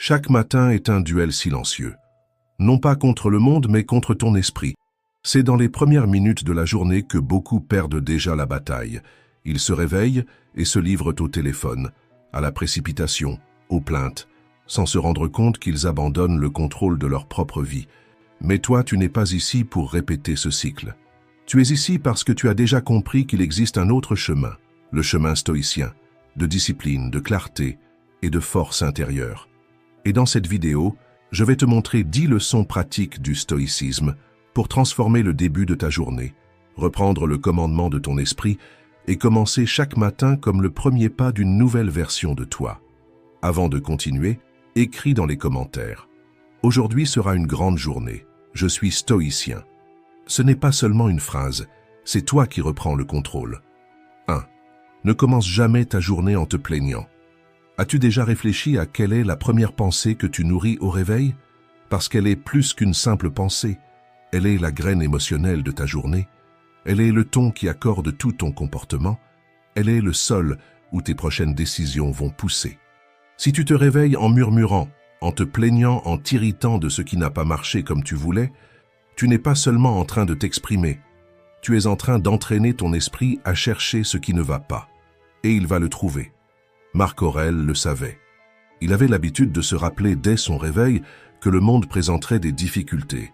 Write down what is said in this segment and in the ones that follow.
Chaque matin est un duel silencieux. Non pas contre le monde, mais contre ton esprit. C'est dans les premières minutes de la journée que beaucoup perdent déjà la bataille. Ils se réveillent et se livrent au téléphone, à la précipitation, aux plaintes, sans se rendre compte qu'ils abandonnent le contrôle de leur propre vie. Mais toi, tu n'es pas ici pour répéter ce cycle. Tu es ici parce que tu as déjà compris qu'il existe un autre chemin, le chemin stoïcien, de discipline, de clarté et de force intérieure. Et dans cette vidéo, je vais te montrer 10 leçons pratiques du stoïcisme pour transformer le début de ta journée, reprendre le commandement de ton esprit et commencer chaque matin comme le premier pas d'une nouvelle version de toi. Avant de continuer, écris dans les commentaires. Aujourd'hui sera une grande journée. Je suis stoïcien. Ce n'est pas seulement une phrase, c'est toi qui reprends le contrôle. 1. Ne commence jamais ta journée en te plaignant. As-tu déjà réfléchi à quelle est la première pensée que tu nourris au réveil? Parce qu'elle est plus qu'une simple pensée. Elle est la graine émotionnelle de ta journée. Elle est le ton qui accorde tout ton comportement. Elle est le sol où tes prochaines décisions vont pousser. Si tu te réveilles en murmurant, en te plaignant, en t'irritant de ce qui n'a pas marché comme tu voulais, tu n'es pas seulement en train de t'exprimer. Tu es en train d'entraîner ton esprit à chercher ce qui ne va pas. Et il va le trouver. Marc Aurèle le savait. Il avait l'habitude de se rappeler dès son réveil que le monde présenterait des difficultés,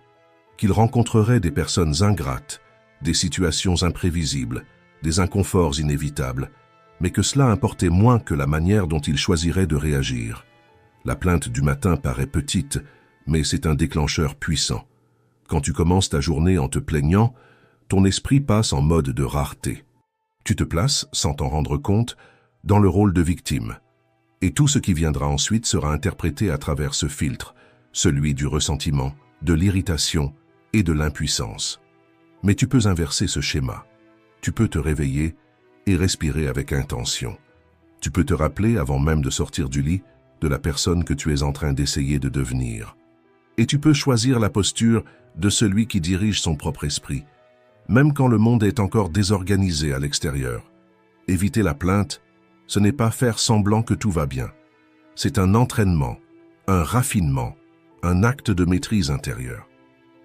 qu'il rencontrerait des personnes ingrates, des situations imprévisibles, des inconforts inévitables, mais que cela importait moins que la manière dont il choisirait de réagir. La plainte du matin paraît petite, mais c'est un déclencheur puissant. Quand tu commences ta journée en te plaignant, ton esprit passe en mode de rareté. Tu te places, sans t'en rendre compte, dans le rôle de victime. Et tout ce qui viendra ensuite sera interprété à travers ce filtre, celui du ressentiment, de l'irritation et de l'impuissance. Mais tu peux inverser ce schéma. Tu peux te réveiller et respirer avec intention. Tu peux te rappeler, avant même de sortir du lit, de la personne que tu es en train d'essayer de devenir. Et tu peux choisir la posture de celui qui dirige son propre esprit, même quand le monde est encore désorganisé à l'extérieur. Éviter la plainte, ce n'est pas faire semblant que tout va bien. C'est un entraînement, un raffinement, un acte de maîtrise intérieure.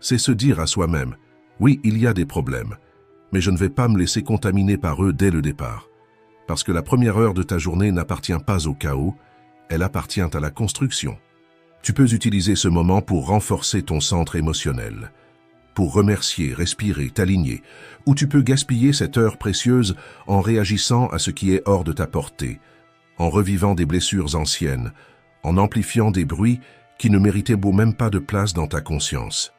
C'est se dire à soi-même, oui, il y a des problèmes, mais je ne vais pas me laisser contaminer par eux dès le départ. Parce que la première heure de ta journée n'appartient pas au chaos, elle appartient à la construction. Tu peux utiliser ce moment pour renforcer ton centre émotionnel, pour remercier, respirer, t'aligner, ou tu peux gaspiller cette heure précieuse en réagissant à ce qui est hors de ta portée, en revivant des blessures anciennes, en amplifiant des bruits qui ne méritaient même pas de place dans ta conscience.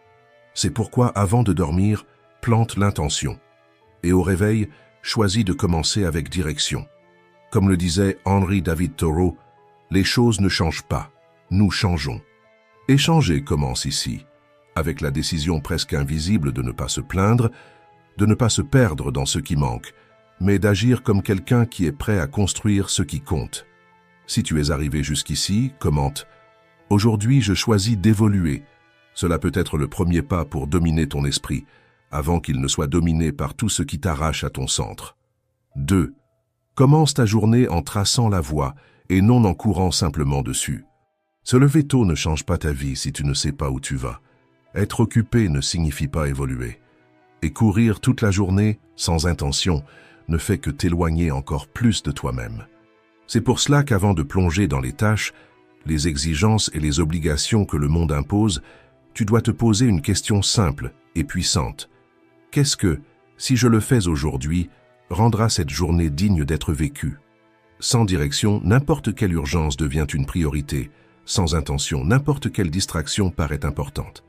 C'est pourquoi, avant de dormir, plante l'intention. Et au réveil, choisis de commencer avec direction. Comme le disait Henry David Thoreau, les choses ne changent pas, nous changeons. Et changer commence ici, avec la décision presque invisible de ne pas se plaindre, de ne pas se perdre dans ce qui manque, mais d'agir comme quelqu'un qui est prêt à construire ce qui compte. Si tu es arrivé jusqu'ici, commente « Aujourd'hui, je choisis d'évoluer ». Cela peut être le premier pas pour dominer ton esprit, avant qu'il ne soit dominé par tout ce qui t'arrache à ton centre. 2. Commence ta journée en traçant la voie et non en courant simplement dessus. Se lever tôt ne change pas ta vie si tu ne sais pas où tu vas. Être occupé ne signifie pas évoluer. Et courir toute la journée, sans intention, ne fait que t'éloigner encore plus de toi-même. C'est pour cela qu'avant de plonger dans les tâches, les exigences et les obligations que le monde impose, tu dois te poser une question simple et puissante. Qu'est-ce que, si je le fais aujourd'hui, rendra cette journée digne d'être vécue? Sans direction, n'importe quelle urgence devient une priorité. Sans intention, n'importe quelle distraction paraît importante.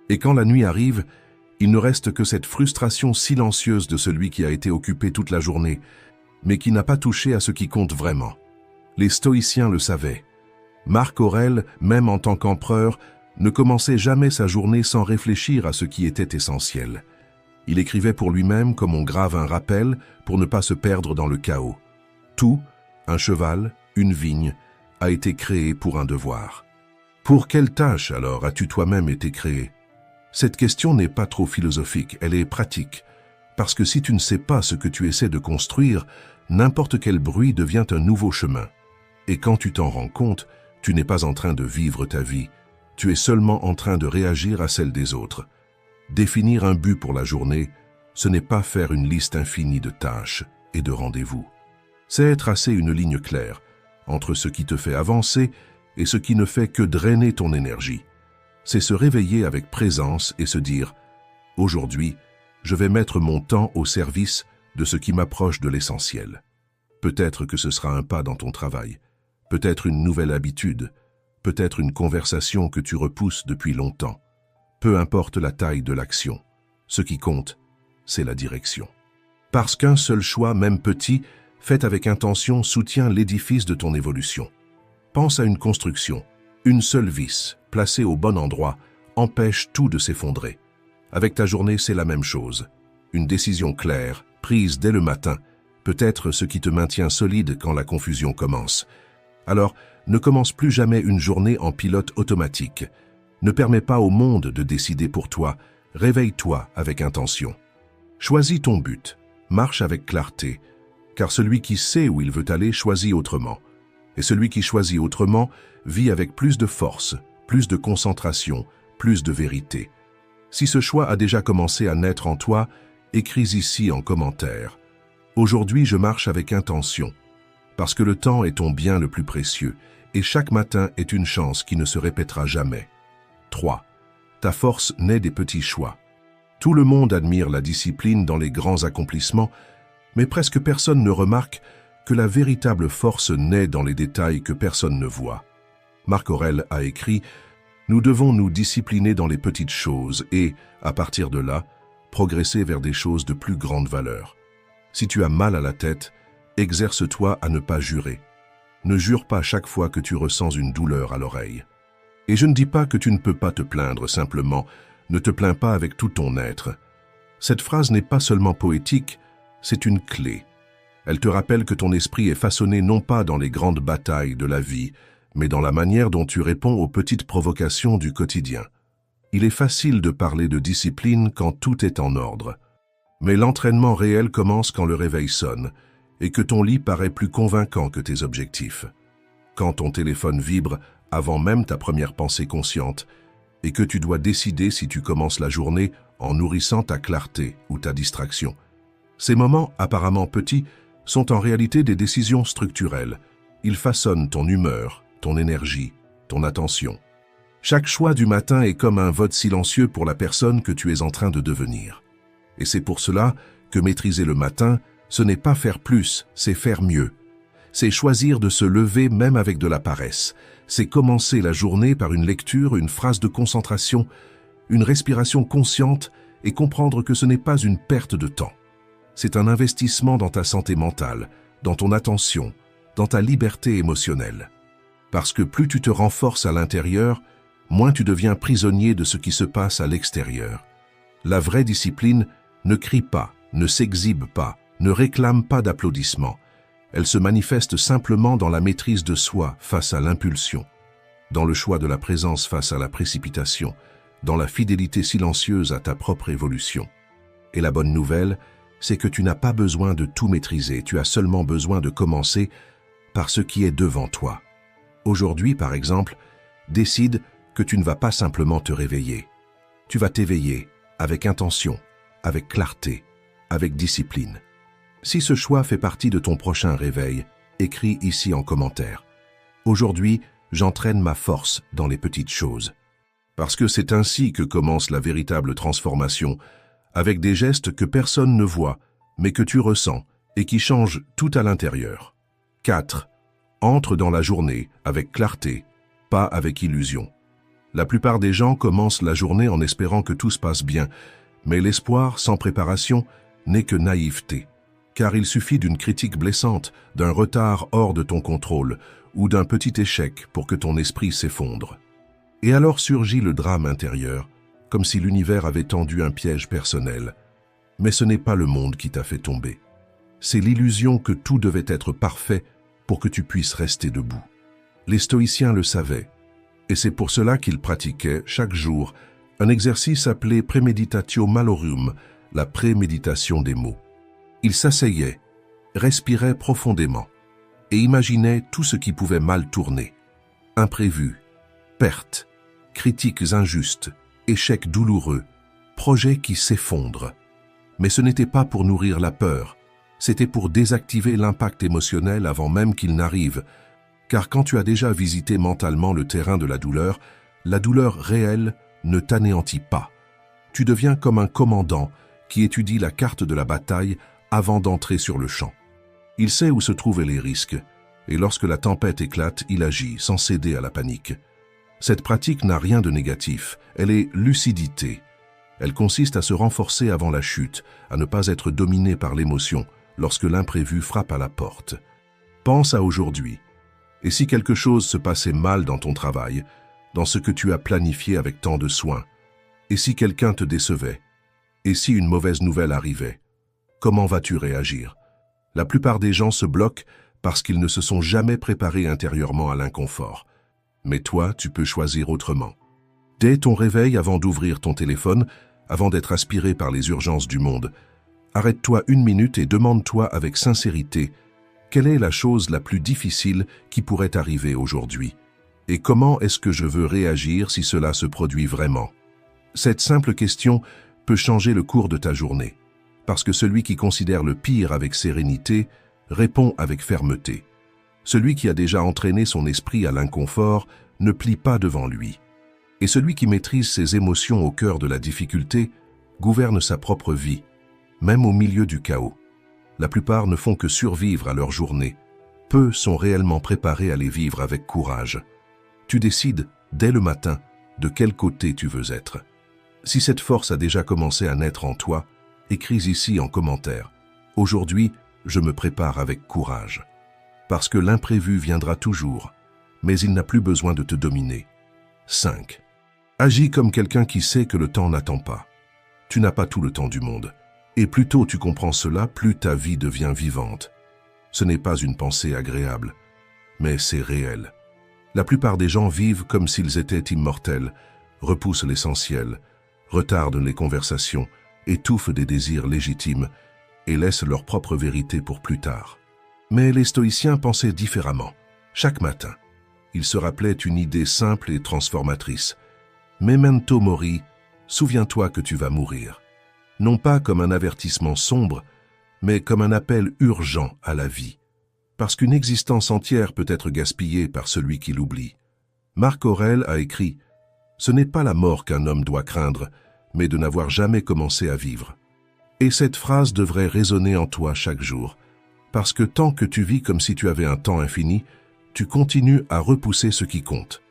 Et quand la nuit arrive, il ne reste que cette frustration silencieuse de celui qui a été occupé toute la journée, mais qui n'a pas touché à ce qui compte vraiment. Les stoïciens le savaient. Marc Aurèle, même en tant qu'empereur, ne commençait jamais sa journée sans réfléchir à ce qui était essentiel. Il écrivait pour lui-même comme on grave un rappel pour ne pas se perdre dans le chaos. Tout, un cheval, une vigne, a été créé pour un devoir. Pour quelle tâche alors as-tu toi-même été créé? Cette question n'est pas trop philosophique, elle est pratique. Parce que si tu ne sais pas ce que tu essaies de construire, n'importe quel bruit devient un nouveau chemin. Et quand tu t'en rends compte, Tu n'es pas en train de vivre ta vie, tu es seulement en train de réagir à celle des autres. Définir un but pour la journée, ce n'est pas faire une liste infinie de tâches et de rendez-vous. C'est tracer une ligne claire entre ce qui te fait avancer et ce qui ne fait que drainer ton énergie. C'est se réveiller avec présence et se dire « Aujourd'hui, je vais mettre mon temps au service de ce qui m'approche de l'essentiel. » Peut-être que ce sera un pas dans ton travail, peut-être une nouvelle habitude, peut-être une conversation que tu repousses depuis longtemps. Peu importe la taille de l'action, ce qui compte, c'est la direction. Parce qu'un seul choix, même petit, fait avec intention, soutient l'édifice de ton évolution. Pense à une construction. Une seule vis, placée au bon endroit, empêche tout de s'effondrer. Avec ta journée, c'est la même chose. Une décision claire, prise dès le matin, peut être ce qui te maintient solide quand la confusion commence. Alors, ne commence plus jamais une journée en pilote automatique. Ne permets pas au monde de décider pour toi. Réveille-toi avec intention. Choisis ton but. Marche avec clarté. Car celui qui sait où il veut aller choisit autrement. Et celui qui choisit autrement vit avec plus de force, plus de concentration, plus de vérité. Si ce choix a déjà commencé à naître en toi, écris ici en commentaire. Aujourd'hui, je marche avec intention. Parce que le temps est ton bien le plus précieux, et chaque matin est une chance qui ne se répétera jamais. 3. Ta force naît des petits choix. Tout le monde admire la discipline dans les grands accomplissements, mais presque personne ne remarque que la véritable force naît dans les détails que personne ne voit. Marc Aurèle a écrit « Nous devons nous discipliner dans les petites choses et, à partir de là, progresser vers des choses de plus grande valeur. Si tu as mal à la tête, exerce-toi à ne pas jurer. Ne jure pas chaque fois que tu ressens une douleur à l'oreille. Et je ne dis pas que tu ne peux pas te plaindre, simplement, ne te plains pas avec tout ton être. Cette phrase n'est pas seulement poétique, c'est une clé. Elle te rappelle que ton esprit est façonné non pas dans les grandes batailles de la vie, mais dans la manière dont tu réponds aux petites provocations du quotidien. Il est facile de parler de discipline quand tout est en ordre. Mais l'entraînement réel commence quand le réveil sonne et que ton lit paraît plus convaincant que tes objectifs. Quand ton téléphone vibre avant même ta première pensée consciente et que tu dois décider si tu commences la journée en nourrissant ta clarté ou ta distraction. Ces moments, apparemment petits, sont en réalité des décisions structurelles. Ils façonnent ton humeur, ton énergie, ton attention. Chaque choix du matin est comme un vote silencieux pour la personne que tu es en train de devenir. Et c'est pour cela que maîtriser le matin, ce n'est pas faire plus, c'est faire mieux. C'est choisir de se lever même avec de la paresse. C'est commencer la journée par une lecture, une phrase de concentration, une respiration consciente et comprendre que ce n'est pas une perte de temps. C'est un investissement dans ta santé mentale, dans ton attention, dans ta liberté émotionnelle. Parce que plus tu te renforces à l'intérieur, moins tu deviens prisonnier de ce qui se passe à l'extérieur. La vraie discipline ne crie pas, ne s'exhibe pas, ne réclame pas d'applaudissements. Elle se manifeste simplement dans la maîtrise de soi face à l'impulsion, dans le choix de la présence face à la précipitation, dans la fidélité silencieuse à ta propre évolution. Et la bonne nouvelle, c'est que tu n'as pas besoin de tout maîtriser, tu as seulement besoin de commencer par ce qui est devant toi. Aujourd'hui, par exemple, décide que tu ne vas pas simplement te réveiller. Tu vas t'éveiller avec intention, avec clarté, avec discipline. Si ce choix fait partie de ton prochain réveil, écris ici en commentaire. Aujourd'hui, j'entraîne ma force dans les petites choses. Parce que c'est ainsi que commence la véritable transformation, avec des gestes que personne ne voit, mais que tu ressens et qui changent tout à l'intérieur. 4. Entre dans la journée avec clarté, pas avec illusion. La plupart des gens commencent la journée en espérant que tout se passe bien, mais l'espoir sans préparation n'est que naïveté. Car il suffit d'une critique blessante, d'un retard hors de ton contrôle ou d'un petit échec pour que ton esprit s'effondre. Et alors surgit le drame intérieur, comme si l'univers avait tendu un piège personnel. Mais ce n'est pas le monde qui t'a fait tomber. C'est l'illusion que tout devait être parfait pour que tu puisses rester debout. Les stoïciens le savaient, et c'est pour cela qu'ils pratiquaient chaque jour un exercice appelé Praemeditatio Malorum, la préméditation des mots. Ils s'asseyaient, respiraient profondément et imaginaient tout ce qui pouvait mal tourner. Imprévus, pertes, critiques injustes, échecs douloureux, projets qui s'effondrent. Mais ce n'était pas pour nourrir la peur, c'était pour désactiver l'impact émotionnel avant même qu'il n'arrive, car quand tu as déjà visité mentalement le terrain de la douleur réelle ne t'anéantit pas. Tu deviens comme un commandant qui étudie la carte de la bataille avant d'entrer sur le champ. Il sait où se trouvaient les risques, et lorsque la tempête éclate, il agit sans céder à la panique. Cette pratique n'a rien de négatif, elle est lucidité. Elle consiste à se renforcer avant la chute, à ne pas être dominé par l'émotion lorsque l'imprévu frappe à la porte. Pense à aujourd'hui. Et si quelque chose se passait mal dans ton travail, dans ce que tu as planifié avec tant de soin, et si quelqu'un te décevait, et si une mauvaise nouvelle arrivait, comment vas-tu réagir? La plupart des gens se bloquent parce qu'ils ne se sont jamais préparés intérieurement à l'inconfort. Mais toi, tu peux choisir autrement. Dès ton réveil, avant d'ouvrir ton téléphone, avant d'être aspiré par les urgences du monde, arrête-toi 1 minute et demande-toi avec sincérité quelle est la chose la plus difficile qui pourrait arriver aujourd'hui et comment est-ce que je veux réagir si cela se produit vraiment. Cette simple question peut changer le cours de ta journée, parce que celui qui considère le pire avec sérénité répond avec fermeté. Celui qui a déjà entraîné son esprit à l'inconfort ne plie pas devant lui. Et celui qui maîtrise ses émotions au cœur de la difficulté gouverne sa propre vie, même au milieu du chaos. La plupart ne font que survivre à leur journée. Peu sont réellement préparés à les vivre avec courage. Tu décides, dès le matin, de quel côté tu veux être. Si cette force a déjà commencé à naître en toi, écris ici en commentaire. Aujourd'hui, je me prépare avec courage. Parce que l'imprévu viendra toujours, mais il n'a plus besoin de te dominer. 5. Agis comme quelqu'un qui sait que le temps n'attend pas. Tu n'as pas tout le temps du monde. Et plus tôt tu comprends cela, plus ta vie devient vivante. Ce n'est pas une pensée agréable, mais c'est réel. La plupart des gens vivent comme s'ils étaient immortels, repoussent l'essentiel, retardent les conversations, étouffent des désirs légitimes et laissent leur propre vérité pour plus tard. Mais les stoïciens pensaient différemment. Chaque matin, ils se rappelaient une idée simple et transformatrice. Memento mori, souviens-toi que tu vas mourir. Non pas comme un avertissement sombre, mais comme un appel urgent à la vie. Parce qu'une existence entière peut être gaspillée par celui qui l'oublie. Marc Aurèle a écrit « Ce n'est pas la mort qu'un homme doit craindre, mais de n'avoir jamais commencé à vivre. » Et cette phrase devrait résonner en toi chaque jour, parce que tant que tu vis comme si tu avais un temps infini, tu continues à repousser ce qui compte.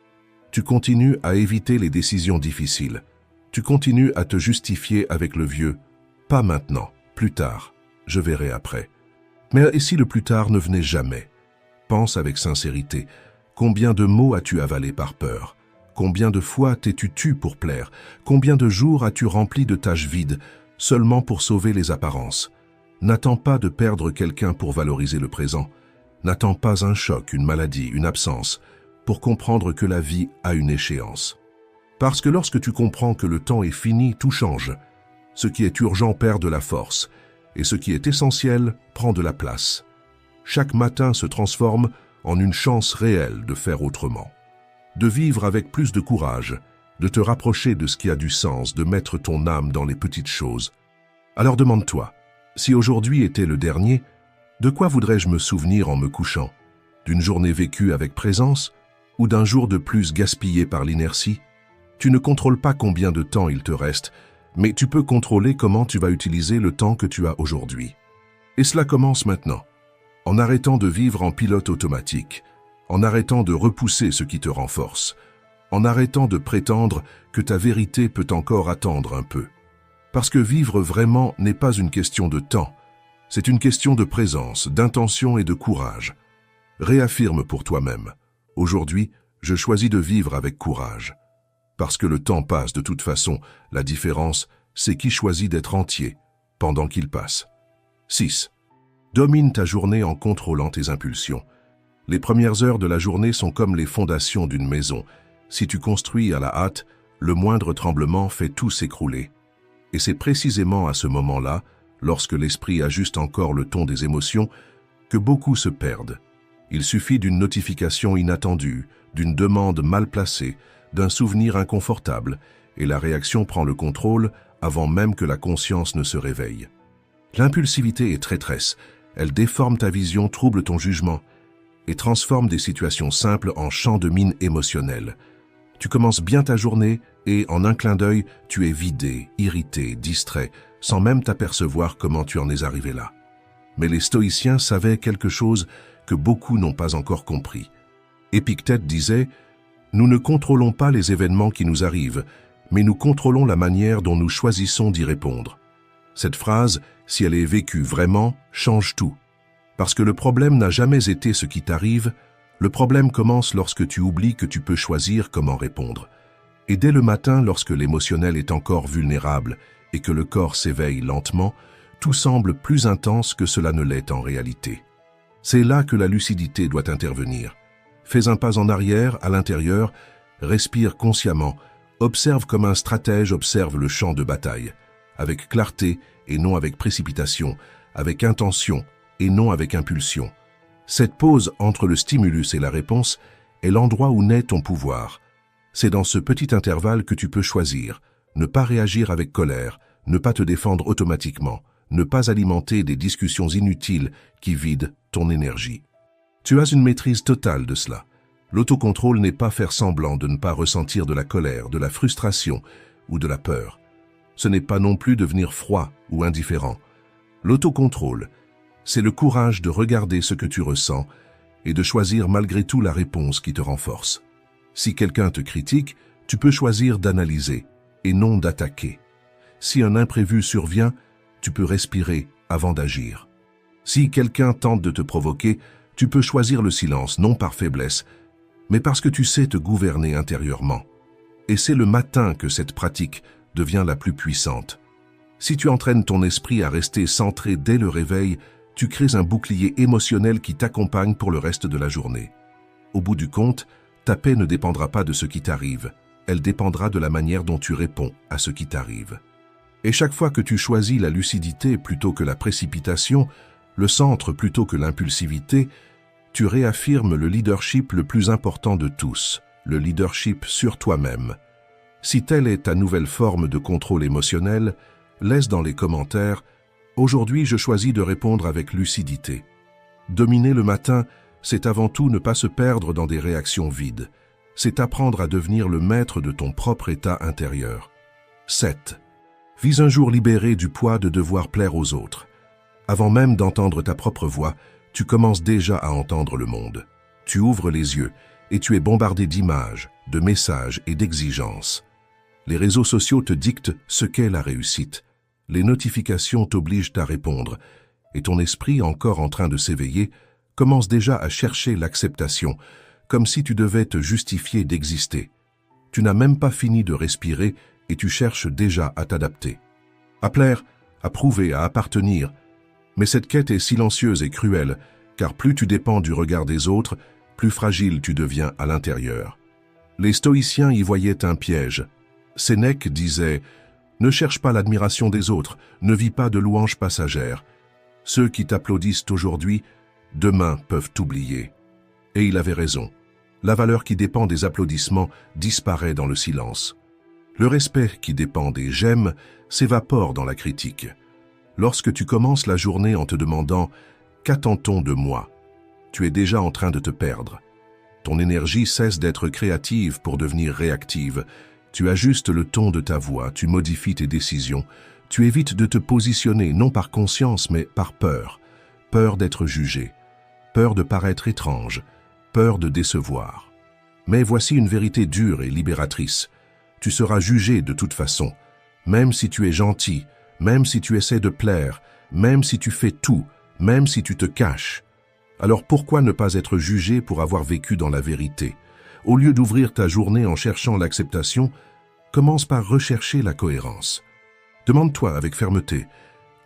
Tu continues à éviter les décisions difficiles. Tu continues à te justifier avec le vieux « pas maintenant, plus tard, je verrai après ». Mais et si le plus tard ne venait jamais? Pense avec sincérité. Combien de mots as-tu avalé par peur? Combien de fois t'es-tu tu pour plaire? Combien de jours as-tu rempli de tâches vides, seulement pour sauver les apparences? N'attends pas de perdre quelqu'un pour valoriser le présent. N'attends pas un choc, une maladie, une absence, pour comprendre que la vie a une échéance. Parce que lorsque tu comprends que le temps est fini, tout change. Ce qui est urgent perd de la force, et ce qui est essentiel prend de la place. Chaque matin se transforme en une chance réelle de faire autrement. De vivre avec plus de courage, de te rapprocher de ce qui a du sens, de mettre ton âme dans les petites choses. Alors demande-toi, si aujourd'hui était le dernier, de quoi voudrais-je me souvenir en me couchant? D'une journée vécue avec présence ou d'un jour de plus gaspillé par l'inertie? Tu ne contrôles pas combien de temps il te reste, mais tu peux contrôler comment tu vas utiliser le temps que tu as aujourd'hui. Et cela commence maintenant, en arrêtant de vivre en pilote automatique, en arrêtant de repousser ce qui te renforce, en arrêtant de prétendre que ta vérité peut encore attendre un peu. Parce que vivre vraiment n'est pas une question de temps, c'est une question de présence, d'intention et de courage. Réaffirme pour toi-même, aujourd'hui, je choisis de vivre avec courage. Parce que le temps passe de toute façon, la différence, c'est qui choisit d'être entier pendant qu'il passe. 6. Domine ta journée en contrôlant tes impulsions. Les premières heures de la journée sont comme les fondations d'une maison. Si tu construis à la hâte, le moindre tremblement fait tout s'écrouler. Et c'est précisément à ce moment-là, lorsque l'esprit ajuste encore le ton des émotions, que beaucoup se perdent. Il suffit d'une notification inattendue, d'une demande mal placée, d'un souvenir inconfortable, et la réaction prend le contrôle avant même que la conscience ne se réveille. L'impulsivité est traîtresse, elle déforme ta vision, trouble ton jugement et transforme des situations simples en champs de mine émotionnels. Tu commences bien ta journée et, en un clin d'œil, tu es vidé, irrité, distrait, sans même t'apercevoir comment tu en es arrivé là. Mais les stoïciens savaient quelque chose que beaucoup n'ont pas encore compris. Épictète disait « Nous ne contrôlons pas les événements qui nous arrivent, mais nous contrôlons la manière dont nous choisissons d'y répondre. » Cette phrase, si elle est vécue vraiment, change tout. Parce que le problème n'a jamais été ce qui t'arrive, le problème commence lorsque tu oublies que tu peux choisir comment répondre. Et dès le matin, lorsque l'émotionnel est encore vulnérable et que le corps s'éveille lentement, tout semble plus intense que cela ne l'est en réalité. C'est là que la lucidité doit intervenir. Fais un pas en arrière, à l'intérieur, respire consciemment, observe comme un stratège observe le champ de bataille, avec clarté et non avec précipitation, avec intention et non avec impulsion. Cette pause entre le stimulus et la réponse est l'endroit où naît ton pouvoir. C'est dans ce petit intervalle que tu peux choisir, ne pas réagir avec colère, ne pas te défendre automatiquement, ne pas alimenter des discussions inutiles qui vident ton énergie. Tu as une maîtrise totale de cela. L'autocontrôle n'est pas faire semblant de ne pas ressentir de la colère, de la frustration ou de la peur. Ce n'est pas non plus devenir froid ou indifférent. L'autocontrôle, c'est le courage de regarder ce que tu ressens et de choisir malgré tout la réponse qui te renforce. Si quelqu'un te critique, tu peux choisir d'analyser et non d'attaquer. Si un imprévu survient, tu peux respirer avant d'agir. Si quelqu'un tente de te provoquer, tu peux choisir le silence, non par faiblesse, mais parce que tu sais te gouverner intérieurement. Et c'est le matin que cette pratique devient la plus puissante. Si tu entraînes ton esprit à rester centré dès le réveil, tu crées un bouclier émotionnel qui t'accompagne pour le reste de la journée. Au bout du compte, ta paix ne dépendra pas de ce qui t'arrive, elle dépendra de la manière dont tu réponds à ce qui t'arrive. Et chaque fois que tu choisis la lucidité plutôt que la précipitation, le centre plutôt que l'impulsivité, tu réaffirmes le leadership le plus important de tous, le leadership sur toi-même. Si telle est ta nouvelle forme de contrôle émotionnel, laisse dans les commentaires « Aujourd'hui, je choisis de répondre avec lucidité ». Dominer le matin, c'est avant tout ne pas se perdre dans des réactions vides. C'est apprendre à devenir le maître de ton propre état intérieur. 7. Vis un jour libéré du poids de devoir plaire aux autres. Avant même d'entendre ta propre voix, tu commences déjà à entendre le monde. Tu ouvres les yeux et tu es bombardé d'images, de messages et d'exigences. Les réseaux sociaux te dictent ce qu'est la réussite. Les notifications t'obligent à répondre et ton esprit, encore en train de s'éveiller, commence déjà à chercher l'acceptation, comme si tu devais te justifier d'exister. Tu n'as même pas fini de respirer et tu cherches déjà à t'adapter. À plaire, à prouver, à appartenir. Mais cette quête est silencieuse et cruelle, car plus tu dépends du regard des autres, plus fragile tu deviens à l'intérieur. Les stoïciens y voyaient un piège. Sénèque disait « Ne cherche pas l'admiration des autres, ne vis pas de louanges passagères. Ceux qui t'applaudissent aujourd'hui, demain peuvent t'oublier. » Et il avait raison. La valeur qui dépend des applaudissements disparaît dans le silence. Le respect qui dépend des j'aime s'évapore dans la critique. Lorsque tu commences la journée en te demandant « Qu'attend-on de moi ?», tu es déjà en train de te perdre. Ton énergie cesse d'être créative pour devenir réactive. Tu ajustes le ton de ta voix, tu modifies tes décisions. Tu évites de te positionner non par conscience mais par peur. Peur d'être jugé, peur de paraître étrange, peur de décevoir. Mais voici une vérité dure et libératrice. Tu seras jugé de toute façon, même si tu es gentil, même si tu essaies de plaire, même si tu fais tout, même si tu te caches. Alors pourquoi ne pas être jugé pour avoir vécu dans la vérité? Au lieu d'ouvrir ta journée en cherchant l'acceptation, commence par rechercher la cohérence. Demande-toi avec fermeté,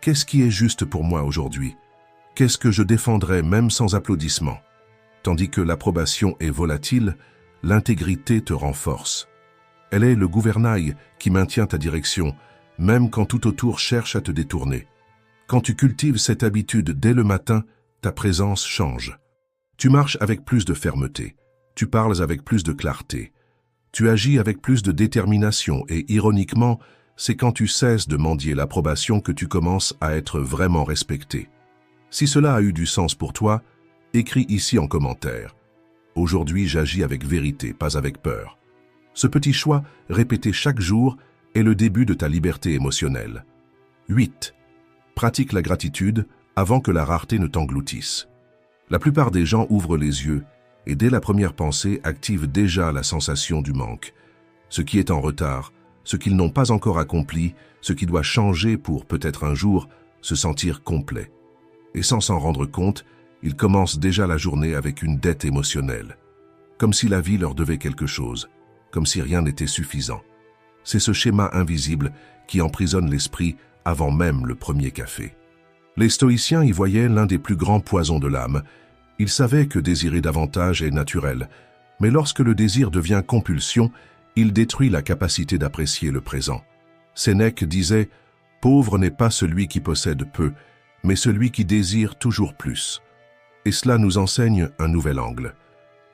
qu'est-ce qui est juste pour moi aujourd'hui? Qu'est-ce que je défendrais même sans applaudissements? Tandis que l'approbation est volatile, l'intégrité te renforce. Elle est le gouvernail qui maintient ta direction, même quand tout autour cherche à te détourner. Quand tu cultives cette habitude dès le matin, ta présence change. Tu marches avec plus de fermeté. tu parles avec plus de clarté. Tu agis avec plus de détermination et, ironiquement, c'est quand tu cesses de mendier l'approbation que tu commences à être vraiment respecté. Si cela a eu du sens pour toi, écris ici en commentaire. Aujourd'hui, j'agis avec vérité, pas avec peur. Ce petit choix, répété chaque jour, est le début de ta liberté émotionnelle. 8. Pratique la gratitude avant que la rareté ne t'engloutisse. La plupart des gens ouvrent les yeux et dès la première pensée activent déjà la sensation du manque. Ce qui est en retard, ce qu'ils n'ont pas encore accompli, ce qui doit changer pour peut-être un jour se sentir complet. Et sans s'en rendre compte, ils commencent déjà la journée avec une dette émotionnelle. Comme si la vie leur devait quelque chose, comme si rien n'était suffisant. C'est ce schéma invisible qui emprisonne l'esprit avant même le premier café. Les stoïciens y voyaient l'un des plus grands poisons de l'âme. Ils savaient que désirer davantage est naturel, mais lorsque le désir devient compulsion, il détruit la capacité d'apprécier le présent. Sénèque disait « Pauvre n'est pas celui qui possède peu, mais celui qui désire toujours plus ». Et cela nous enseigne un nouvel angle.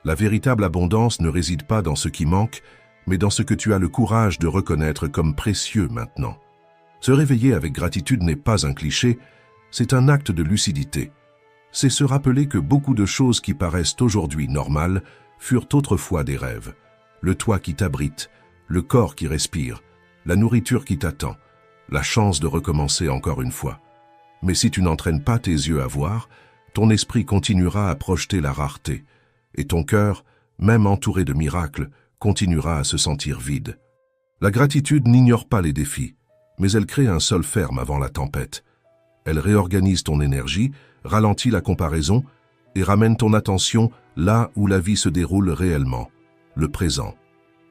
La véritable abondance ne réside pas dans ce qui manque, mais dans ce que tu as le courage de reconnaître comme précieux maintenant. Se réveiller avec gratitude n'est pas un cliché, c'est un acte de lucidité. C'est se rappeler que beaucoup de choses qui paraissent aujourd'hui normales furent autrefois des rêves. Le toit qui t'abrite, le corps qui respire, la nourriture qui t'attend, la chance de recommencer encore une fois. Mais si tu n'entraînes pas tes yeux à voir, ton esprit continuera à projeter la rareté, et ton cœur, même entouré de miracles, continuera à se sentir vide. La gratitude n'ignore pas les défis, mais elle crée un sol ferme avant la tempête. Elle réorganise ton énergie, ralentit la comparaison et ramène ton attention là où la vie se déroule réellement, le présent.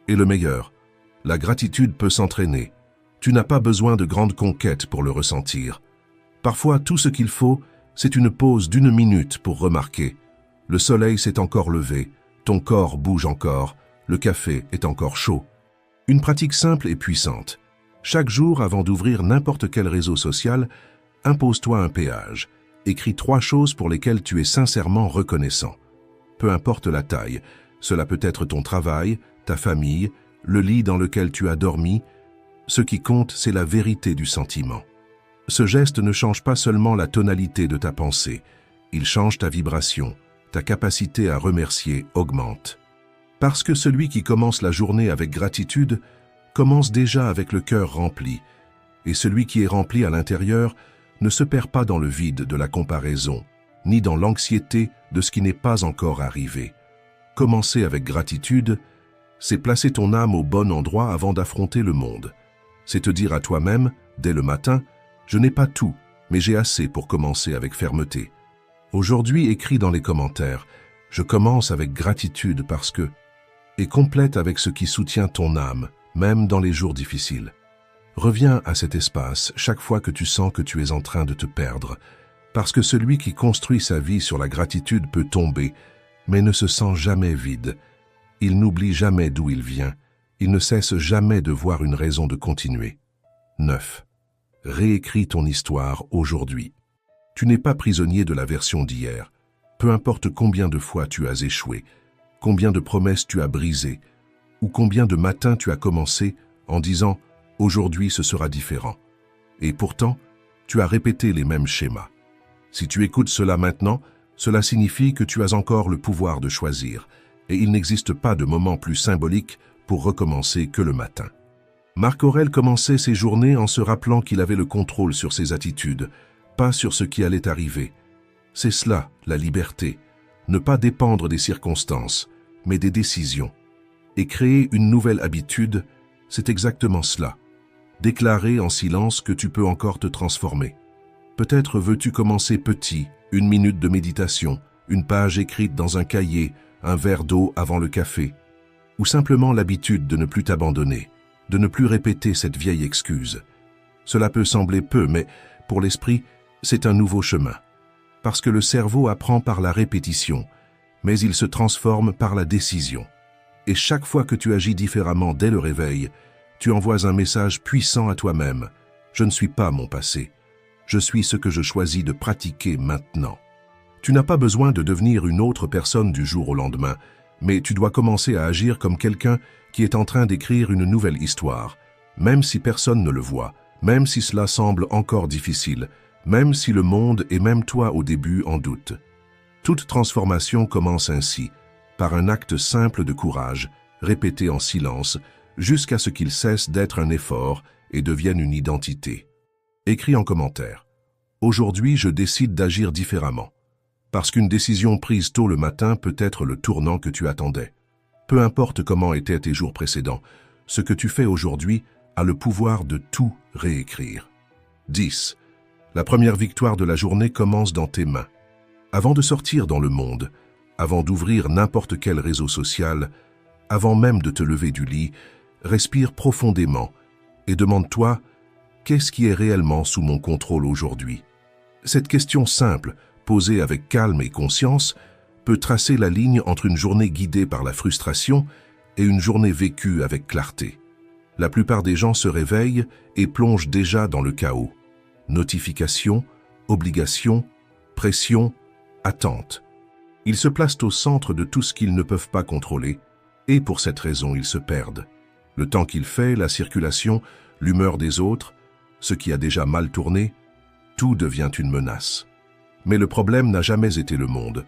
Et le meilleur, la gratitude peut s'entraîner. Tu n'as pas besoin de grandes conquêtes pour le ressentir. Parfois, tout ce qu'il faut, c'est une pause d'1 minute pour remarquer. Le soleil s'est encore levé, ton corps bouge encore, le café est encore chaud. Une pratique simple et puissante. Chaque jour, avant d'ouvrir n'importe quel réseau social, impose-toi un péage. Écris 3 choses pour lesquelles tu es sincèrement reconnaissant. Peu importe la taille, cela peut être ton travail, ta famille, le lit dans lequel tu as dormi. Ce qui compte, c'est la vérité du sentiment. Ce geste ne change pas seulement la tonalité de ta pensée, il change ta vibration, ta capacité à remercier augmente. Parce que celui qui commence la journée avec gratitude commence déjà avec le cœur rempli, et celui qui est rempli à l'intérieur ne se perd pas dans le vide de la comparaison, ni dans l'anxiété de ce qui n'est pas encore arrivé. Commencer avec gratitude, c'est placer ton âme au bon endroit avant d'affronter le monde. C'est te dire à toi-même, dès le matin, « Je n'ai pas tout, mais j'ai assez pour commencer avec fermeté. » Aujourd'hui, écris dans les commentaires, « Je commence avec gratitude parce que… » et complète avec ce qui soutient ton âme, même dans les jours difficiles. Reviens à cet espace chaque fois que tu sens que tu es en train de te perdre, parce que celui qui construit sa vie sur la gratitude peut tomber, mais ne se sent jamais vide. Il n'oublie jamais d'où il vient, il ne cesse jamais de voir une raison de continuer. 9. Réécris ton histoire aujourd'hui. Tu n'es pas prisonnier de la version d'hier. Peu importe combien de fois tu as échoué, combien de promesses tu as brisées, ou combien de matins tu as commencé en disant « Aujourd'hui ce sera différent ». Et pourtant, tu as répété les mêmes schémas. Si tu écoutes cela maintenant, cela signifie que tu as encore le pouvoir de choisir, et il n'existe pas de moment plus symbolique pour recommencer que le matin. Marc Aurèle commençait ses journées en se rappelant qu'il avait le contrôle sur ses attitudes, pas sur ce qui allait arriver. C'est cela, la liberté. Ne pas dépendre des circonstances, mais des décisions. Et créer une nouvelle habitude, c'est exactement cela. Déclarer en silence que tu peux encore te transformer. Peut-être veux-tu commencer petit, 1 minute de méditation, une page écrite dans un cahier, un verre d'eau avant le café, ou simplement l'habitude de ne plus t'abandonner, de ne plus répéter cette vieille excuse. Cela peut sembler peu, mais pour l'esprit, c'est un nouveau chemin. Parce que le cerveau apprend par la répétition, mais il se transforme par la décision. Et chaque fois que tu agis différemment dès le réveil, tu envoies un message puissant à toi-même. Je ne suis pas mon passé. Je suis ce que je choisis de pratiquer maintenant. Tu n'as pas besoin de devenir une autre personne du jour au lendemain, mais tu dois commencer à agir comme quelqu'un qui est en train d'écrire une nouvelle histoire, même si personne ne le voit, même si cela semble encore difficile, même si le monde et même toi au début en doutent. Toute transformation commence ainsi, par un acte simple de courage, répété en silence, jusqu'à ce qu'il cesse d'être un effort et devienne une identité. Écris en commentaire. Aujourd'hui, je décide d'agir différemment. Parce qu'une décision prise tôt le matin peut être le tournant que tu attendais. Peu importe comment étaient tes jours précédents, ce que tu fais aujourd'hui a le pouvoir de tout réécrire. 10. La première victoire de la journée commence dans tes mains. Avant de sortir dans le monde, avant d'ouvrir n'importe quel réseau social, avant même de te lever du lit, respire profondément et demande-toi « Qu'est-ce qui est réellement sous mon contrôle aujourd'hui ?» Cette question simple, posée avec calme et conscience, peut tracer la ligne entre une journée guidée par la frustration et une journée vécue avec clarté. La plupart des gens se réveillent et plongent déjà dans le chaos. Notifications, obligations, pression, attente. Ils se placent au centre de tout ce qu'ils ne peuvent pas contrôler, et pour cette raison ils se perdent. Le temps qu'il fait, la circulation, l'humeur des autres, ce qui a déjà mal tourné, tout devient une menace. Mais le problème n'a jamais été le monde.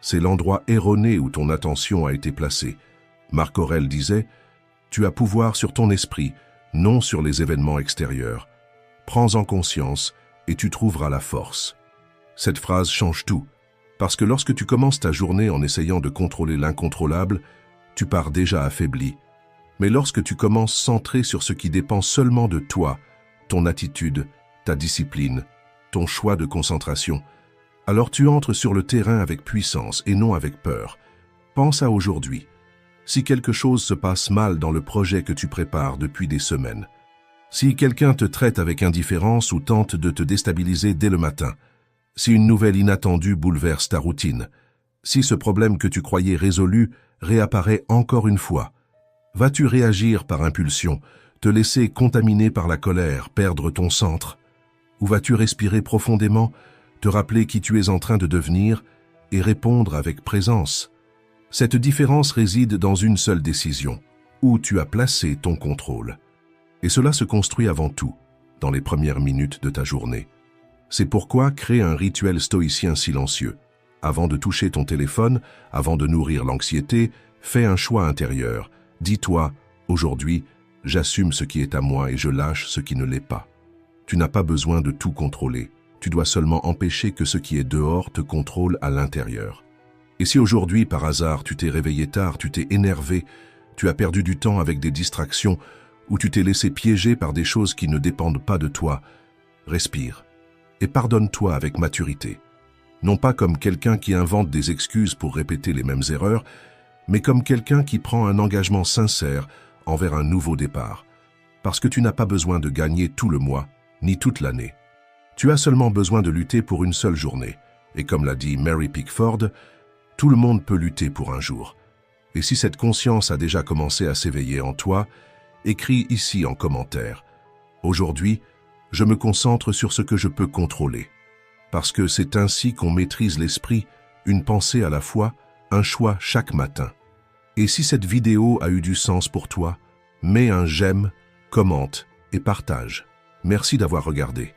C'est l'endroit erroné où ton attention a été placée. Marc Aurèle disait « Tu as pouvoir sur ton esprit, non sur les événements extérieurs. Prends-en conscience et tu trouveras la force. » Cette phrase change tout, parce que lorsque tu commences ta journée en essayant de contrôler l'incontrôlable, tu pars déjà affaibli. Mais lorsque tu commences centré sur ce qui dépend seulement de toi, ton attitude, ta discipline, ton choix de concentration, alors tu entres sur le terrain avec puissance et non avec peur. Pense à aujourd'hui. Si quelque chose se passe mal dans le projet que tu prépares depuis des semaines, si quelqu'un te traite avec indifférence ou tente de te déstabiliser dès le matin, si une nouvelle inattendue bouleverse ta routine, si ce problème que tu croyais résolu réapparaît encore une fois, vas-tu réagir par impulsion, te laisser contaminer par la colère, perdre ton centre? Ou vas-tu respirer profondément, te rappeler qui tu es en train de devenir et répondre avec présence? Cette différence réside dans une seule décision, où tu as placé ton contrôle. Et cela se construit avant tout, dans les premières minutes de ta journée. C'est pourquoi crée un rituel stoïcien silencieux. Avant de toucher ton téléphone, avant de nourrir l'anxiété, fais un choix intérieur. Dis-toi, aujourd'hui, j'assume ce qui est à moi et je lâche ce qui ne l'est pas. Tu n'as pas besoin de tout contrôler. Tu dois seulement empêcher que ce qui est dehors te contrôle à l'intérieur. Et si aujourd'hui, par hasard, tu t'es réveillé tard, tu t'es énervé, tu as perdu du temps avec des distractions, ou tu t'es laissé piéger par des choses qui ne dépendent pas de toi, respire et pardonne-toi avec maturité. Non pas comme quelqu'un qui invente des excuses pour répéter les mêmes erreurs, mais comme quelqu'un qui prend un engagement sincère envers un nouveau départ. Parce que tu n'as pas besoin de gagner tout le mois, ni toute l'année. Tu as seulement besoin de lutter pour une seule journée. Et comme l'a dit Mary Pickford, tout le monde peut lutter pour un jour. Et si cette conscience a déjà commencé à s'éveiller en toi, écris ici en commentaire. Aujourd'hui, je me concentre sur ce que je peux contrôler. Parce que c'est ainsi qu'on maîtrise l'esprit, une pensée à la fois, un choix chaque matin. Et si cette vidéo a eu du sens pour toi, mets un j'aime, commente et partage. Merci d'avoir regardé.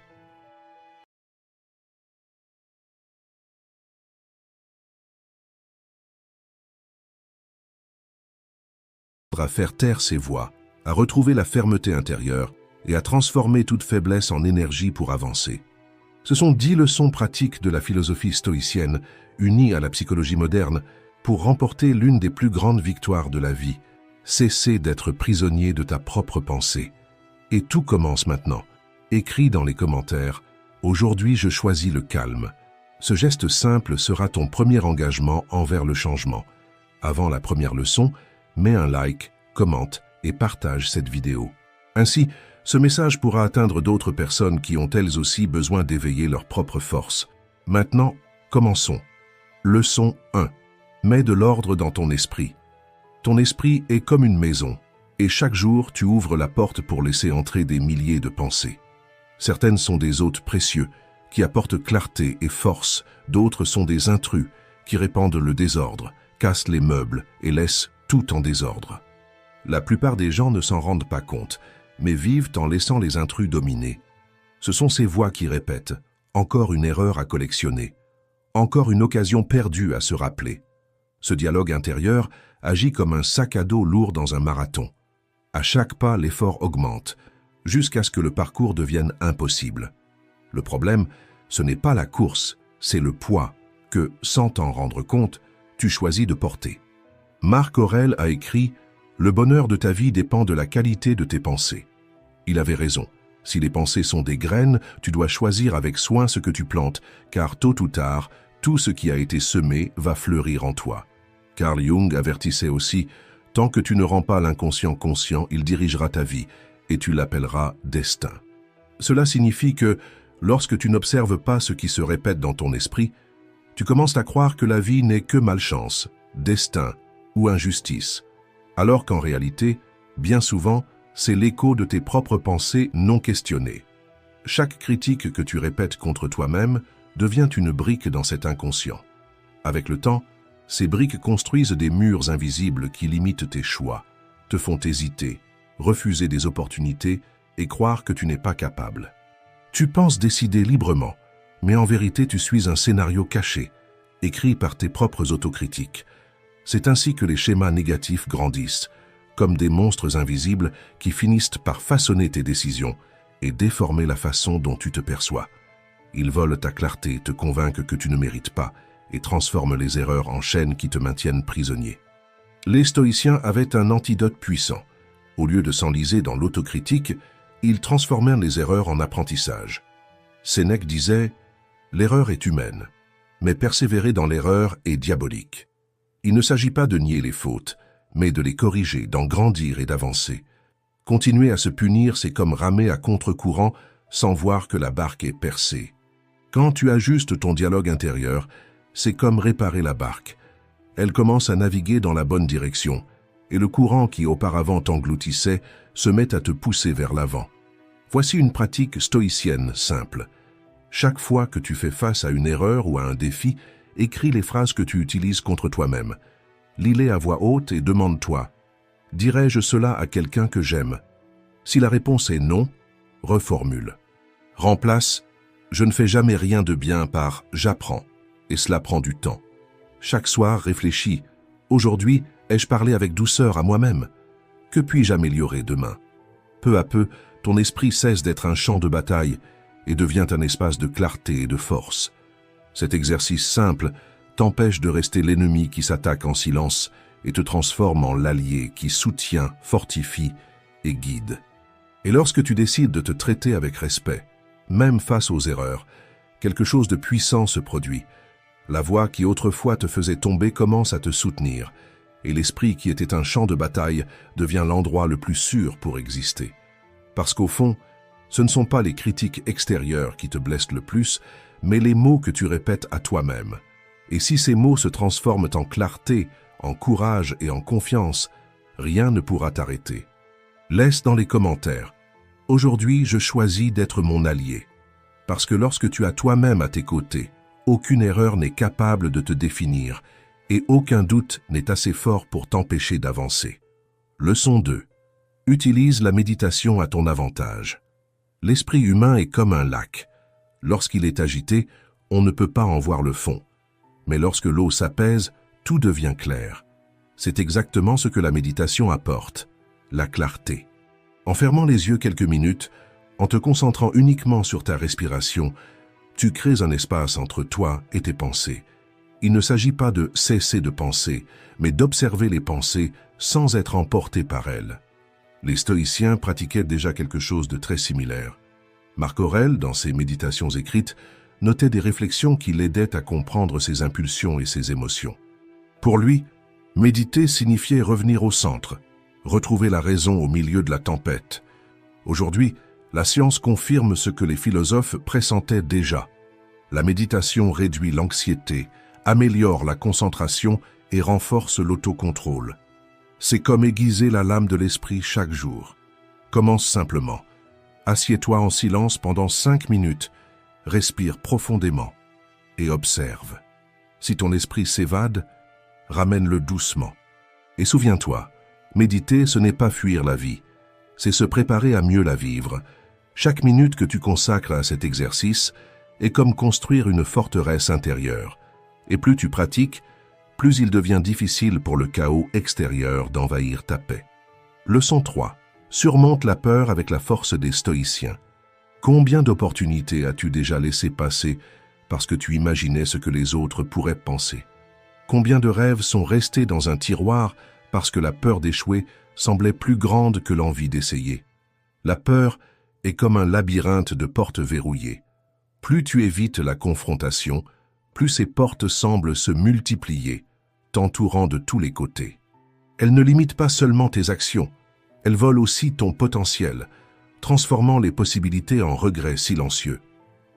À faire taire ses voix, à retrouver la fermeté intérieure et à transformer toute faiblesse en énergie pour avancer. Ce sont 10 leçons pratiques de la philosophie stoïcienne, unies à la psychologie moderne, pour remporter l'une des plus grandes victoires de la vie, cesser d'être prisonnier de ta propre pensée. Et tout commence maintenant. Écris dans les commentaires « Aujourd'hui, je choisis le calme ». Ce geste simple sera ton premier engagement envers le changement. Avant la première leçon, mets un like, commente et partage cette vidéo. Ainsi, ce message pourra atteindre d'autres personnes qui ont elles aussi besoin d'éveiller leur propre force. Maintenant, commençons. Leçon 1. Mets de l'ordre dans ton esprit. Ton esprit est comme une maison, et chaque jour tu ouvres la porte pour laisser entrer des milliers de pensées. Certaines sont des hôtes précieux, qui apportent clarté et force, d'autres sont des intrus, qui répandent le désordre, casse les meubles et laisse tout en désordre. La plupart des gens ne s'en rendent pas compte, mais vivent en laissant les intrus dominer. Ce sont ces voix qui répètent « encore une erreur à collectionner », encore une occasion perdue à se rappeler. Ce dialogue intérieur agit comme un sac à dos lourd dans un marathon. À chaque pas, l'effort augmente, jusqu'à ce que le parcours devienne impossible. Le problème, ce n'est pas la course, c'est le poids que, sans t'en rendre compte, tu choisis de porter. Marc Aurèle a écrit « Le bonheur de ta vie dépend de la qualité de tes pensées ». Il avait raison. Si les pensées sont des graines, tu dois choisir avec soin ce que tu plantes, car tôt ou tard, tout ce qui a été semé va fleurir en toi. Carl Jung avertissait aussi « Tant que tu ne rends pas l'inconscient conscient, il dirigera ta vie, et tu l'appelleras destin ». Cela signifie que, lorsque tu n'observes pas ce qui se répète dans ton esprit, tu commences à croire que la vie n'est que malchance, destin ou injustice, alors qu'en réalité, bien souvent, c'est l'écho de tes propres pensées non questionnées. Chaque critique que tu répètes contre toi-même devient une brique dans cet inconscient. Avec le temps, ces briques construisent des murs invisibles qui limitent tes choix, te font hésiter, refuser des opportunités et croire que tu n'es pas capable. Tu penses décider librement, mais en vérité tu suis un scénario caché, écrit par tes propres autocritiques. C'est ainsi que les schémas négatifs grandissent, comme des monstres invisibles qui finissent par façonner tes décisions et déformer la façon dont tu te perçois. Ils volent ta clarté, te convainquent que tu ne mérites pas et transforment les erreurs en chaînes qui te maintiennent prisonnier. Les stoïciens avaient un antidote puissant. Au lieu de s'enliser dans l'autocritique, ils transformèrent les erreurs en apprentissage. Sénèque disait « L'erreur est humaine, mais persévérer dans l'erreur est diabolique. Il ne s'agit pas de nier les fautes, mais de les corriger, d'en grandir et d'avancer. Continuer à se punir, c'est comme ramer à contre-courant sans voir que la barque est percée. Quand tu ajustes ton dialogue intérieur, c'est comme réparer la barque. Elle commence à naviguer dans la bonne direction, et le courant qui auparavant t'engloutissait se met à te pousser vers l'avant. Voici une pratique stoïcienne simple. Chaque fois que tu fais face à une erreur ou à un défi, écris les phrases que tu utilises contre toi-même. Lis-les à voix haute et demande-toi « Dirais-je cela à quelqu'un que j'aime ?» Si la réponse est non, reformule. Remplace « Je ne fais jamais rien de bien » par « J'apprends » et cela prend du temps. Chaque soir, réfléchis « Aujourd'hui, ai-je parlé avec douceur à moi-même ? Que puis-je améliorer demain ?» Peu à peu, ton esprit cesse d'être un champ de bataille et devient un espace de clarté et de force. Cet exercice simple t'empêche de rester l'ennemi qui s'attaque en silence et te transforme en l'allié qui soutient, fortifie et guide. Et lorsque tu décides de te traiter avec respect, même face aux erreurs, quelque chose de puissant se produit. La voix qui autrefois te faisait tomber commence à te soutenir, et l'esprit qui était un champ de bataille devient l'endroit le plus sûr pour exister. Parce qu'au fond, ce ne sont pas les critiques extérieures qui te blessent le plus, mais les mots que tu répètes à toi-même. Et si ces mots se transforment en clarté, en courage et en confiance, rien ne pourra t'arrêter. Laisse dans les commentaires « Aujourd'hui, je choisis d'être mon allié ». Parce que lorsque tu as toi-même à tes côtés, aucune erreur n'est capable de te définir et aucun doute n'est assez fort pour t'empêcher d'avancer. Leçon 2. Utilise la méditation à ton avantage. L'esprit humain est comme un lac. Lorsqu'il est agité, on ne peut pas en voir le fond. Mais lorsque l'eau s'apaise, tout devient clair. C'est exactement ce que la méditation apporte, la clarté. En fermant les yeux quelques minutes, en te concentrant uniquement sur ta respiration, tu crées un espace entre toi et tes pensées. Il ne s'agit pas de cesser de penser, mais d'observer les pensées sans être emporté par elles. Les stoïciens pratiquaient déjà quelque chose de très similaire. Marc Aurèle, dans ses méditations écrites, notait des réflexions qui l'aidaient à comprendre ses impulsions et ses émotions. Pour lui, méditer signifiait revenir au centre, retrouver la raison au milieu de la tempête. Aujourd'hui, la science confirme ce que les philosophes pressentaient déjà. La méditation réduit l'anxiété, améliore la concentration et renforce l'autocontrôle. C'est comme aiguiser la lame de l'esprit chaque jour. Commence simplement. Assieds-toi en silence pendant 5 minutes, respire profondément et observe. Si ton esprit s'évade, ramène-le doucement. Et souviens-toi, méditer, ce n'est pas fuir la vie, c'est se préparer à mieux la vivre. Chaque minute que tu consacres à cet exercice est comme construire une forteresse intérieure. Et plus tu pratiques, plus il devient difficile pour le chaos extérieur d'envahir ta paix. Leçon 3. Surmonte la peur avec la force des stoïciens. Combien d'opportunités as-tu déjà laissé passer parce que tu imaginais ce que les autres pourraient penser? Combien de rêves sont restés dans un tiroir parce que la peur d'échouer semblait plus grande que l'envie d'essayer? La peur est comme un labyrinthe de portes verrouillées. Plus tu évites la confrontation, plus ces portes semblent se multiplier, t'entourant de tous les côtés. Elles ne limitent pas seulement tes actions, elles volent aussi ton potentiel, transformant les possibilités en regrets silencieux.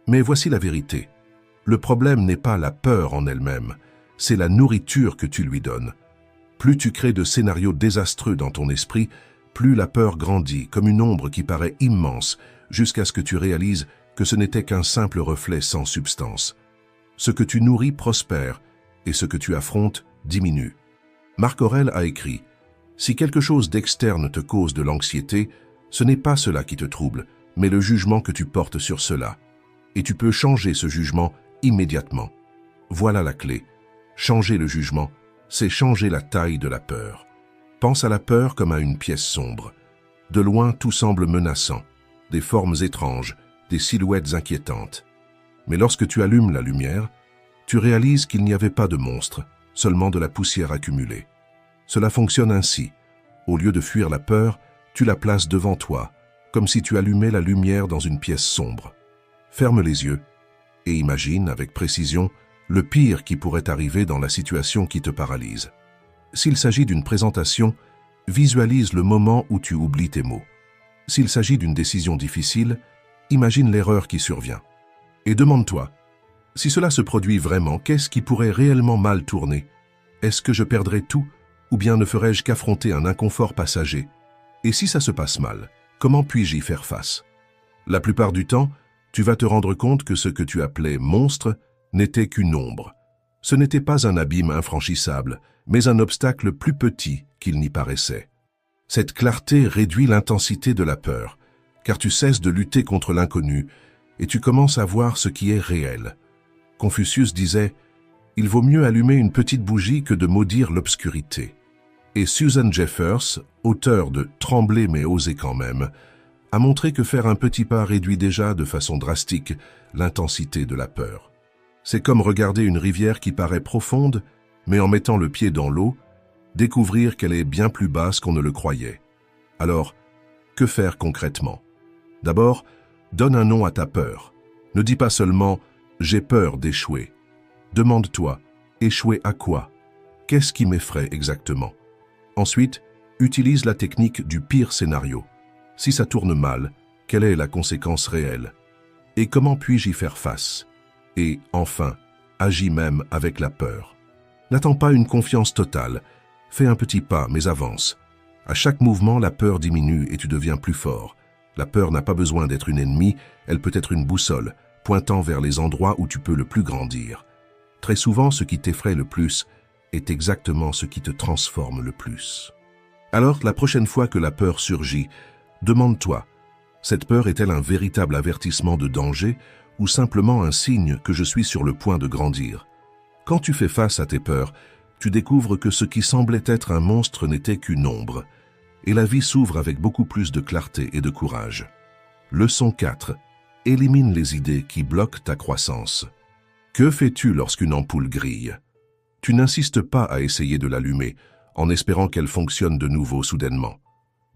Mais voici la vérité. Le problème n'est pas la peur en elle-même, c'est la nourriture que tu lui donnes. Plus tu crées de scénarios désastreux dans ton esprit, plus la peur grandit comme une ombre qui paraît immense jusqu'à ce que tu réalises que ce n'était qu'un simple reflet sans substance. Ce que tu nourris prospère et ce que tu affrontes diminue. Marc Aurèle a écrit « Si quelque chose d'externe te cause de l'anxiété, ce n'est pas cela qui te trouble, mais le jugement que tu portes sur cela. Et tu peux changer ce jugement immédiatement. » Voilà la clé. Changer le jugement, c'est changer la taille de la peur. Pense à la peur comme à une pièce sombre. De loin, tout semble menaçant. Des formes étranges, des silhouettes inquiétantes. Mais lorsque tu allumes la lumière, tu réalises qu'il n'y avait pas de monstre, seulement de la poussière accumulée. Cela fonctionne ainsi. Au lieu de fuir la peur, tu la places devant toi, comme si tu allumais la lumière dans une pièce sombre. Ferme les yeux et imagine avec précision le pire qui pourrait arriver dans la situation qui te paralyse. S'il s'agit d'une présentation, visualise le moment où tu oublies tes mots. S'il s'agit d'une décision difficile, imagine l'erreur qui survient. Et demande-toi, si cela se produit vraiment, qu'est-ce qui pourrait réellement mal tourner? Est-ce que je perdrai tout, ou bien ne ferai-je qu'affronter un inconfort passager? Et si ça se passe mal, comment puis-je y faire face? La plupart du temps, tu vas te rendre compte que ce que tu appelais monstre n'était qu'une ombre. Ce n'était pas un abîme infranchissable, mais un obstacle plus petit qu'il n'y paraissait. Cette clarté réduit l'intensité de la peur, car tu cesses de lutter contre l'inconnu et tu commences à voir ce qui est réel. Confucius disait « Il vaut mieux allumer une petite bougie que de maudire l'obscurité ». Et Susan Jeffers, auteure de « Trembler mais oser quand même », a montré que faire un petit pas réduit déjà de façon drastique l'intensité de la peur. C'est comme regarder une rivière qui paraît profonde, mais en mettant le pied dans l'eau, découvrir qu'elle est bien plus basse qu'on ne le croyait. Alors, que faire concrètement? D'abord, donne un nom à ta peur. Ne dis pas seulement « j'ai peur d'échouer ». Demande-toi « échouer à quoi? Qu'est-ce qui m'effraie exactement ?» Ensuite, utilise la technique du pire scénario. Si ça tourne mal, quelle est la conséquence réelle? Et comment puis-je y faire face? Et, enfin, agis même avec la peur. N'attends pas une confiance totale. Fais un petit pas, mais avance. À chaque mouvement, la peur diminue et tu deviens plus fort. La peur n'a pas besoin d'être une ennemie, elle peut être une boussole, pointant vers les endroits où tu peux le plus grandir. Très souvent, ce qui t'effraie le plus est exactement ce qui te transforme le plus. Alors, la prochaine fois que la peur surgit, demande-toi, cette peur est-elle un véritable avertissement de danger ou simplement un signe que je suis sur le point de grandir? Quand tu fais face à tes peurs, tu découvres que ce qui semblait être un monstre n'était qu'une ombre, et la vie s'ouvre avec beaucoup plus de clarté et de courage. Leçon 4. Élimine les idées qui bloquent ta croissance. Que fais-tu lorsqu'une ampoule grille? Tu n'insistes pas à essayer de l'allumer, en espérant qu'elle fonctionne de nouveau soudainement.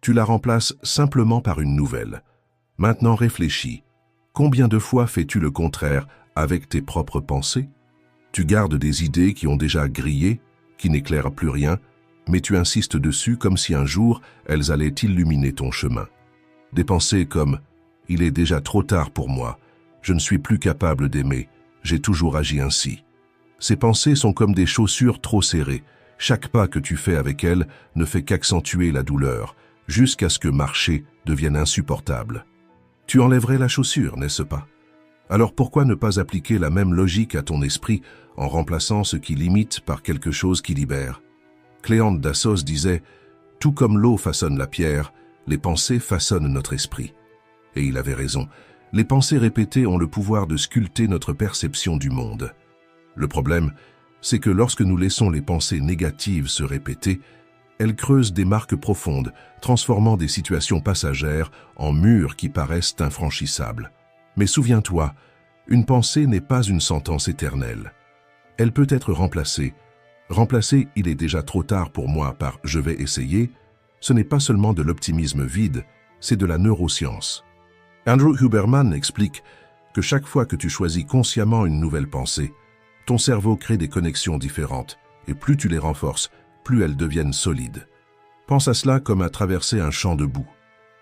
Tu la remplaces simplement par une nouvelle. Maintenant réfléchis. Combien de fois fais-tu le contraire avec tes propres pensées? Tu gardes des idées qui ont déjà grillé, qui n'éclairent plus rien, mais tu insistes dessus comme si un jour elles allaient illuminer ton chemin. Des pensées comme « il est déjà trop tard pour moi, je ne suis plus capable d'aimer, j'ai toujours agi ainsi ». Ces pensées sont comme des chaussures trop serrées. Chaque pas que tu fais avec elles ne fait qu'accentuer la douleur, jusqu'à ce que marcher devienne insupportable. Tu enlèverais la chaussure, n'est-ce pas? Alors pourquoi ne pas appliquer la même logique à ton esprit en remplaçant ce qui limite par quelque chose qui libère? Cléante d'Assos disait « Tout comme l'eau façonne la pierre, les pensées façonnent notre esprit. » Et il avait raison. Les pensées répétées ont le pouvoir de sculpter notre perception du monde. Le problème, c'est que lorsque nous laissons les pensées négatives se répéter, elles creusent des marques profondes, transformant des situations passagères en murs qui paraissent infranchissables. Mais souviens-toi, une pensée n'est pas une sentence éternelle. Elle peut être remplacée. Remplacer « il est déjà trop tard pour moi » par « je vais essayer », ce n'est pas seulement de l'optimisme vide, c'est de la neuroscience. Andrew Huberman explique que chaque fois que tu choisis consciemment une nouvelle pensée, ton cerveau crée des connexions différentes, et plus tu les renforces, plus elles deviennent solides. Pense à cela comme à traverser un champ de boue.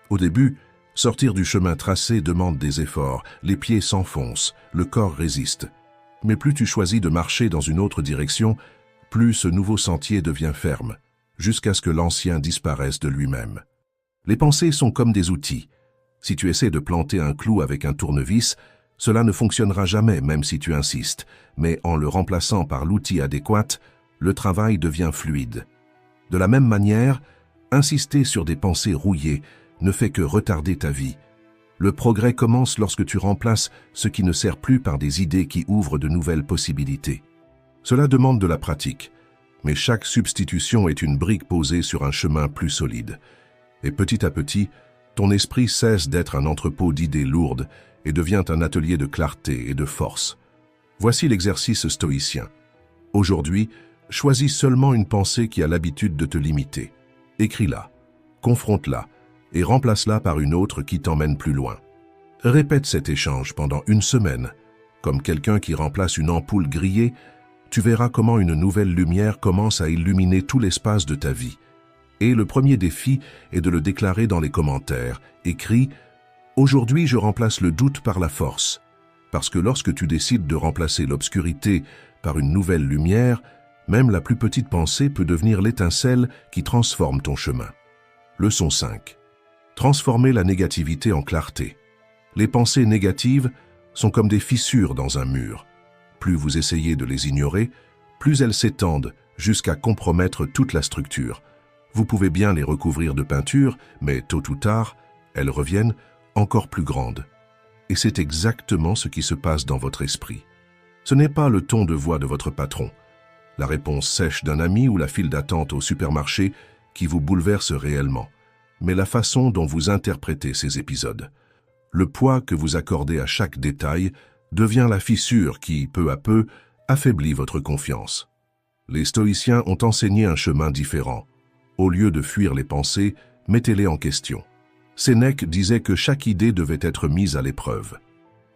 Au début, sortir du chemin tracé demande des efforts, les pieds s'enfoncent, le corps résiste. Mais plus tu choisis de marcher dans une autre direction, plus ce nouveau sentier devient ferme, jusqu'à ce que l'ancien disparaisse de lui-même. Les pensées sont comme des outils. Si tu essaies de planter un clou avec un tournevis, cela ne fonctionnera jamais même si tu insistes, mais en le remplaçant par l'outil adéquat, le travail devient fluide. De la même manière, insister sur des pensées rouillées ne fait que retarder ta vie. Le progrès commence lorsque tu remplaces ce qui ne sert plus par des idées qui ouvrent de nouvelles possibilités. Cela demande de la pratique, mais chaque substitution est une brique posée sur un chemin plus solide. Et petit à petit, ton esprit cesse d'être un entrepôt d'idées lourdes et devient un atelier de clarté et de force. Voici l'exercice stoïcien. Aujourd'hui, choisis seulement une pensée qui a l'habitude de te limiter. Écris-la, confronte-la et remplace-la par une autre qui t'emmène plus loin. Répète cet échange pendant une semaine. Comme quelqu'un qui remplace une ampoule grillée, tu verras comment une nouvelle lumière commence à illuminer tout l'espace de ta vie. Et le premier défi est de le déclarer dans les commentaires. Écris « Aujourd'hui, je remplace le doute par la force ». Parce que lorsque tu décides de remplacer l'obscurité par une nouvelle lumière, même la plus petite pensée peut devenir l'étincelle qui transforme ton chemin. Leçon 5. Transformer la négativité en clarté. Les pensées négatives sont comme des fissures dans un mur. Plus vous essayez de les ignorer, plus elles s'étendent jusqu'à compromettre toute la structure. Vous pouvez bien les recouvrir de peinture, mais tôt ou tard, elles reviennent encore plus grandes. Et c'est exactement ce qui se passe dans votre esprit. Ce n'est pas le ton de voix de votre patron, la réponse sèche d'un ami ou la file d'attente au supermarché qui vous bouleverse réellement, mais la façon dont vous interprétez ces épisodes. Le poids que vous accordez à chaque détail devient la fissure qui, peu à peu, affaiblit votre confiance. Les stoïciens ont enseigné un chemin différent. Au lieu de fuir les pensées, mettez-les en question. Sénèque disait que chaque idée devait être mise à l'épreuve.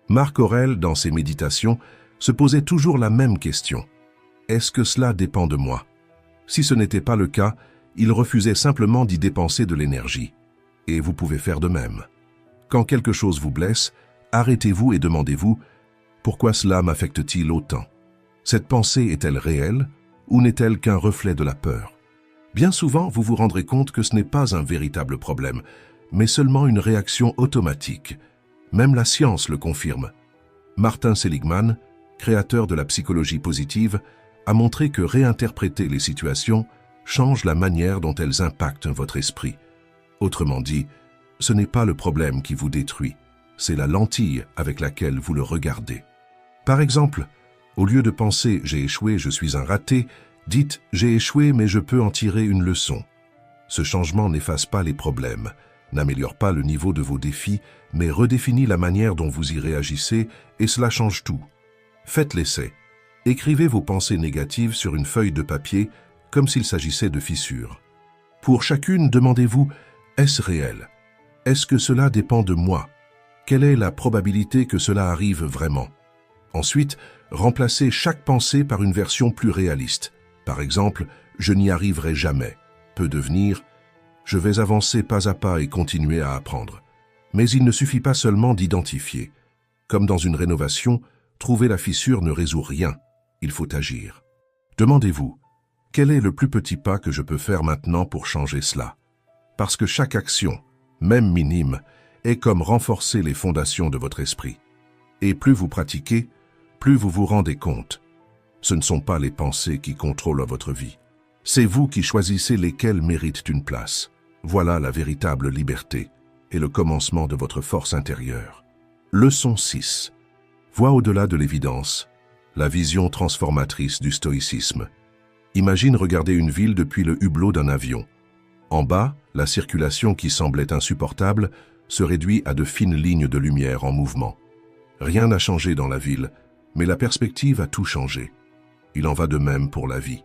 Marc Aurèle, dans ses méditations, se posait toujours la même question. Est-ce que cela dépend de moi? Si ce n'était pas le cas, il refusait simplement d'y dépenser de l'énergie. Et vous pouvez faire de même. Quand quelque chose vous blesse, arrêtez-vous et demandez-vous « Pourquoi cela m'affecte-t-il autant? Cette pensée est-elle réelle ou n'est-elle qu'un reflet de la peur ?» Bien souvent, vous vous rendrez compte que ce n'est pas un véritable problème, mais seulement une réaction automatique. Même la science le confirme. Martin Seligman, créateur de la psychologie positive, a montré que réinterpréter les situations change la manière dont elles impactent votre esprit. Autrement dit, ce n'est pas le problème qui vous détruit, c'est la lentille avec laquelle vous le regardez. Par exemple, au lieu de penser « j'ai échoué, je suis un raté », dites « j'ai échoué, mais je peux en tirer une leçon ». Ce changement n'efface pas les problèmes, n'améliore pas le niveau de vos défis, mais redéfinit la manière dont vous y réagissez et cela change tout. Faites l'essai. Écrivez vos pensées négatives sur une feuille de papier comme s'il s'agissait de fissures. Pour chacune, demandez-vous « est-ce réel? Est-ce que cela dépend de moi? Quelle est la probabilité que cela arrive vraiment ?» Ensuite, remplacez chaque pensée par une version plus réaliste. Par exemple, « je n'y arriverai jamais » peut devenir « je vais avancer pas à pas et continuer à apprendre ». Mais il ne suffit pas seulement d'identifier. Comme dans une rénovation, trouver la fissure ne résout rien. Il faut agir. Demandez-vous, quel est le plus petit pas que je peux faire maintenant pour changer cela? Parce que chaque action, même minime, est comme renforcer les fondations de votre esprit. Et plus vous pratiquez, plus vous vous rendez compte. Ce ne sont pas les pensées qui contrôlent votre vie. C'est vous qui choisissez lesquelles méritent une place. Voilà la véritable liberté et le commencement de votre force intérieure. Leçon 6. Vois au-delà de l'évidence, la vision transformatrice du stoïcisme. Imagine regarder une ville depuis le hublot d'un avion. En bas, la circulation qui semblait insupportable se réduit à de fines lignes de lumière en mouvement. Rien n'a changé dans la ville, mais la perspective a tout changé. Il en va de même pour la vie.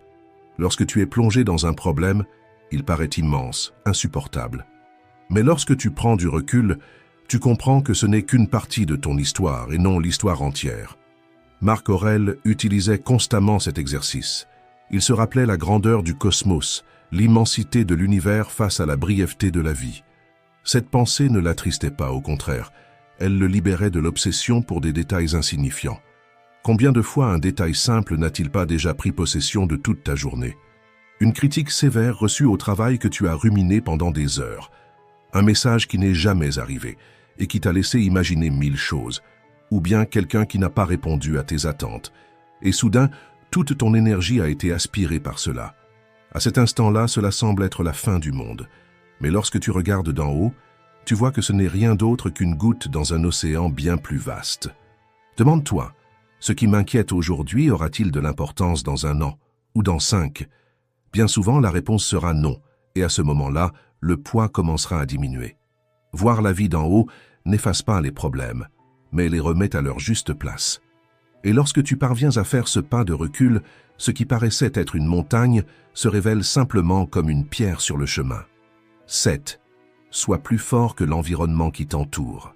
Lorsque tu es plongé dans un problème, il paraît immense, insupportable. Mais lorsque tu prends du recul, tu comprends que ce n'est qu'une partie de ton histoire et non l'histoire entière. Marc Aurèle utilisait constamment cet exercice. Il se rappelait la grandeur du cosmos, l'immensité de l'univers face à la brièveté de la vie. Cette pensée ne l'attristait pas, au contraire. Elle le libérait de l'obsession pour des détails insignifiants. Combien de fois un détail simple n'a-t-il pas déjà pris possession de toute ta journée? Une critique sévère reçue au travail que tu as ruminé pendant des heures. Un message qui n'est jamais arrivé et qui t'a laissé imaginer 1000 choses. Ou bien quelqu'un qui n'a pas répondu à tes attentes. Et soudain, toute ton énergie a été aspirée par cela. À cet instant-là, cela semble être la fin du monde. Mais lorsque tu regardes d'en haut, tu vois que ce n'est rien d'autre qu'une goutte dans un océan bien plus vaste. Demande-toi, ce qui m'inquiète aujourd'hui aura-t-il de l'importance dans 1 an ou dans 5? Bien souvent, la réponse sera non, et à ce moment-là, le poids commencera à diminuer. Voir la vie d'en haut n'efface pas les problèmes, mais les remet à leur juste place. Et lorsque tu parviens à faire ce pas de recul, ce qui paraissait être une montagne se révèle simplement comme une pierre sur le chemin. 7. Sois plus fort que l'environnement qui t'entoure.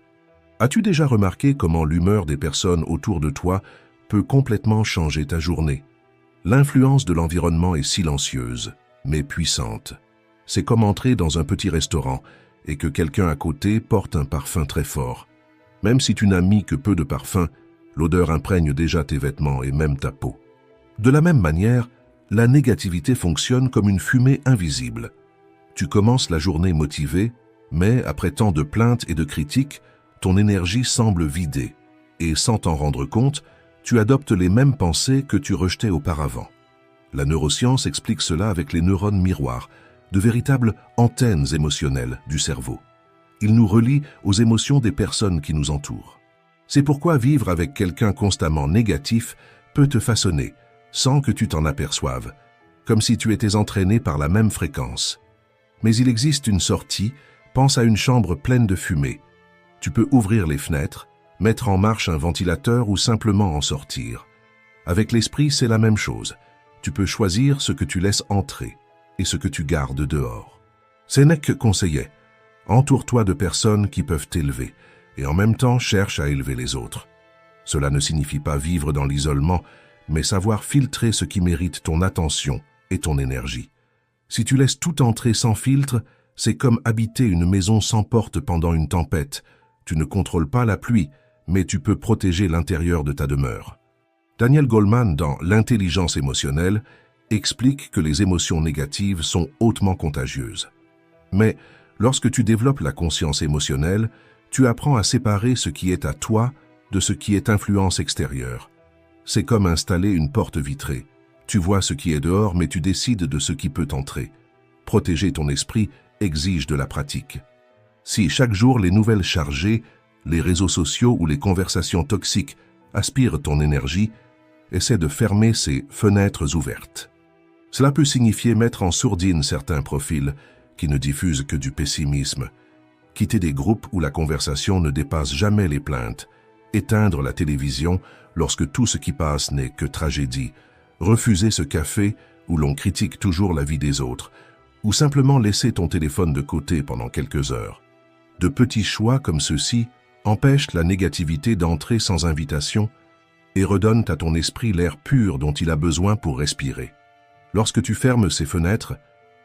As-tu déjà remarqué comment l'humeur des personnes autour de toi peut complètement changer ta journée? L'influence de l'environnement est silencieuse, mais puissante. C'est comme entrer dans un petit restaurant et que quelqu'un à côté porte un parfum très fort. Même si tu n'as mis que peu de parfum, l'odeur imprègne déjà tes vêtements et même ta peau. De la même manière, la négativité fonctionne comme une fumée invisible. Tu commences la journée motivé, mais après tant de plaintes et de critiques, ton énergie semble vidée, et sans t'en rendre compte, tu adoptes les mêmes pensées que tu rejetais auparavant. La neuroscience explique cela avec les neurones miroirs, de véritables antennes émotionnelles du cerveau. Ils nous relient aux émotions des personnes qui nous entourent. C'est pourquoi vivre avec quelqu'un constamment négatif peut te façonner, sans que tu t'en aperçoives, comme si tu étais entraîné par la même fréquence. Mais il existe une sortie, pense à une chambre pleine de fumée. Tu peux ouvrir les fenêtres, mettre en marche un ventilateur ou simplement en sortir. Avec l'esprit, c'est la même chose. Tu peux choisir ce que tu laisses entrer et ce que tu gardes dehors. Sénèque conseillait « Entoure-toi de personnes qui peuvent t'élever et en même temps cherche à élever les autres. » Cela ne signifie pas vivre dans l'isolement, mais savoir filtrer ce qui mérite ton attention et ton énergie. Si tu laisses tout entrer sans filtre, c'est comme habiter une maison sans porte pendant une tempête. Tu ne contrôles pas la pluie, mais tu peux protéger l'intérieur de ta demeure. Daniel Goleman, dans L'intelligence émotionnelle, explique que les émotions négatives sont hautement contagieuses. Mais lorsque tu développes la conscience émotionnelle, tu apprends à séparer ce qui est à toi de ce qui est influence extérieure. C'est comme installer une porte vitrée. Tu vois ce qui est dehors, mais tu décides de ce qui peut entrer. Protéger ton esprit exige de la pratique. Si chaque jour les nouvelles chargées, les réseaux sociaux ou les conversations toxiques aspirent ton énergie, essaie de fermer ces fenêtres ouvertes. Cela peut signifier mettre en sourdine certains profils qui ne diffusent que du pessimisme, quitter des groupes où la conversation ne dépasse jamais les plaintes, éteindre la télévision lorsque tout ce qui passe n'est que tragédie, refuser ce café où l'on critique toujours la vie des autres, ou simplement laisser ton téléphone de côté pendant quelques heures. De petits choix comme ceux-ci empêchent la négativité d'entrer sans invitation et redonnent à ton esprit l'air pur dont il a besoin pour respirer. Lorsque tu fermes ces fenêtres,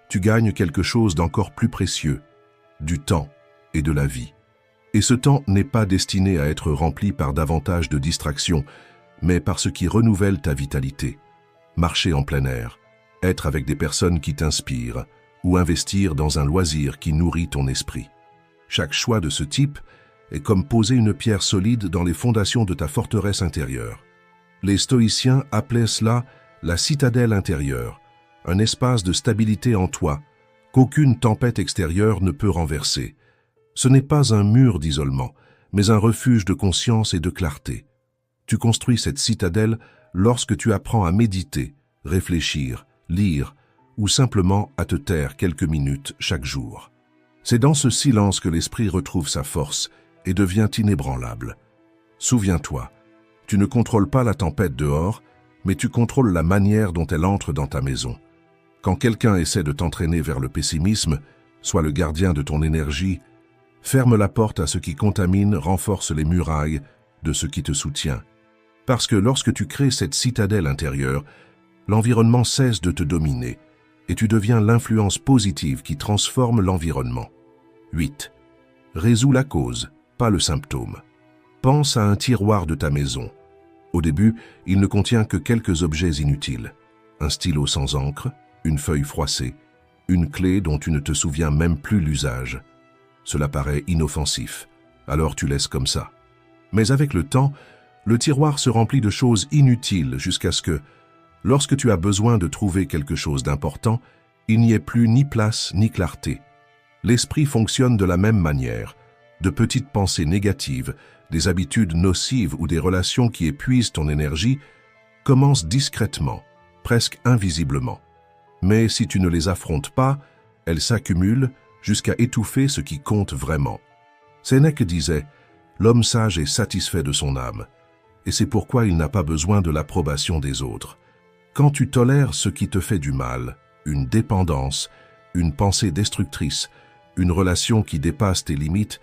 tu gagnes quelque chose d'encore plus précieux, du temps et de la vie. Et ce temps n'est pas destiné à être rempli par davantage de distractions, mais par ce qui renouvelle ta vitalité. Marcher en plein air, être avec des personnes qui t'inspirent, ou investir dans un loisir qui nourrit ton esprit. Chaque choix de ce type est comme poser une pierre solide dans les fondations de ta forteresse intérieure. Les stoïciens appelaient cela la citadelle intérieure, un espace de stabilité en toi, qu'aucune tempête extérieure ne peut renverser. Ce n'est pas un mur d'isolement, mais un refuge de conscience et de clarté. Tu construis cette citadelle lorsque tu apprends à méditer, réfléchir, lire, ou simplement à te taire quelques minutes chaque jour. C'est dans ce silence que l'esprit retrouve sa force et devient inébranlable. Souviens-toi, tu ne contrôles pas la tempête dehors, mais tu contrôles la manière dont elle entre dans ta maison. Quand quelqu'un essaie de t'entraîner vers le pessimisme, sois le gardien de ton énergie, ferme la porte à ce qui contamine, renforce les murailles de ce qui te soutient. Parce que lorsque tu crées cette citadelle intérieure, l'environnement cesse de te dominer et tu deviens l'influence positive qui transforme l'environnement. 8. Résous la cause, pas le symptôme. Pense à un tiroir de ta maison. Au début, il ne contient que quelques objets inutiles. Un stylo sans encre, une feuille froissée, une clé dont tu ne te souviens même plus l'usage. Cela paraît inoffensif, alors tu laisses comme ça. Mais avec le temps, le tiroir se remplit de choses inutiles jusqu'à ce que, lorsque tu as besoin de trouver quelque chose d'important, il n'y ait plus ni place ni clarté. L'esprit fonctionne de la même manière. De petites pensées négatives, des habitudes nocives ou des relations qui épuisent ton énergie commencent discrètement, presque invisiblement. Mais si tu ne les affrontes pas, elles s'accumulent jusqu'à étouffer ce qui compte vraiment. Sénèque disait « L'homme sage est satisfait de son âme », et c'est pourquoi il n'a pas besoin de l'approbation des autres. Quand tu tolères ce qui te fait du mal, une dépendance, une pensée destructrice, une relation qui dépasse tes limites,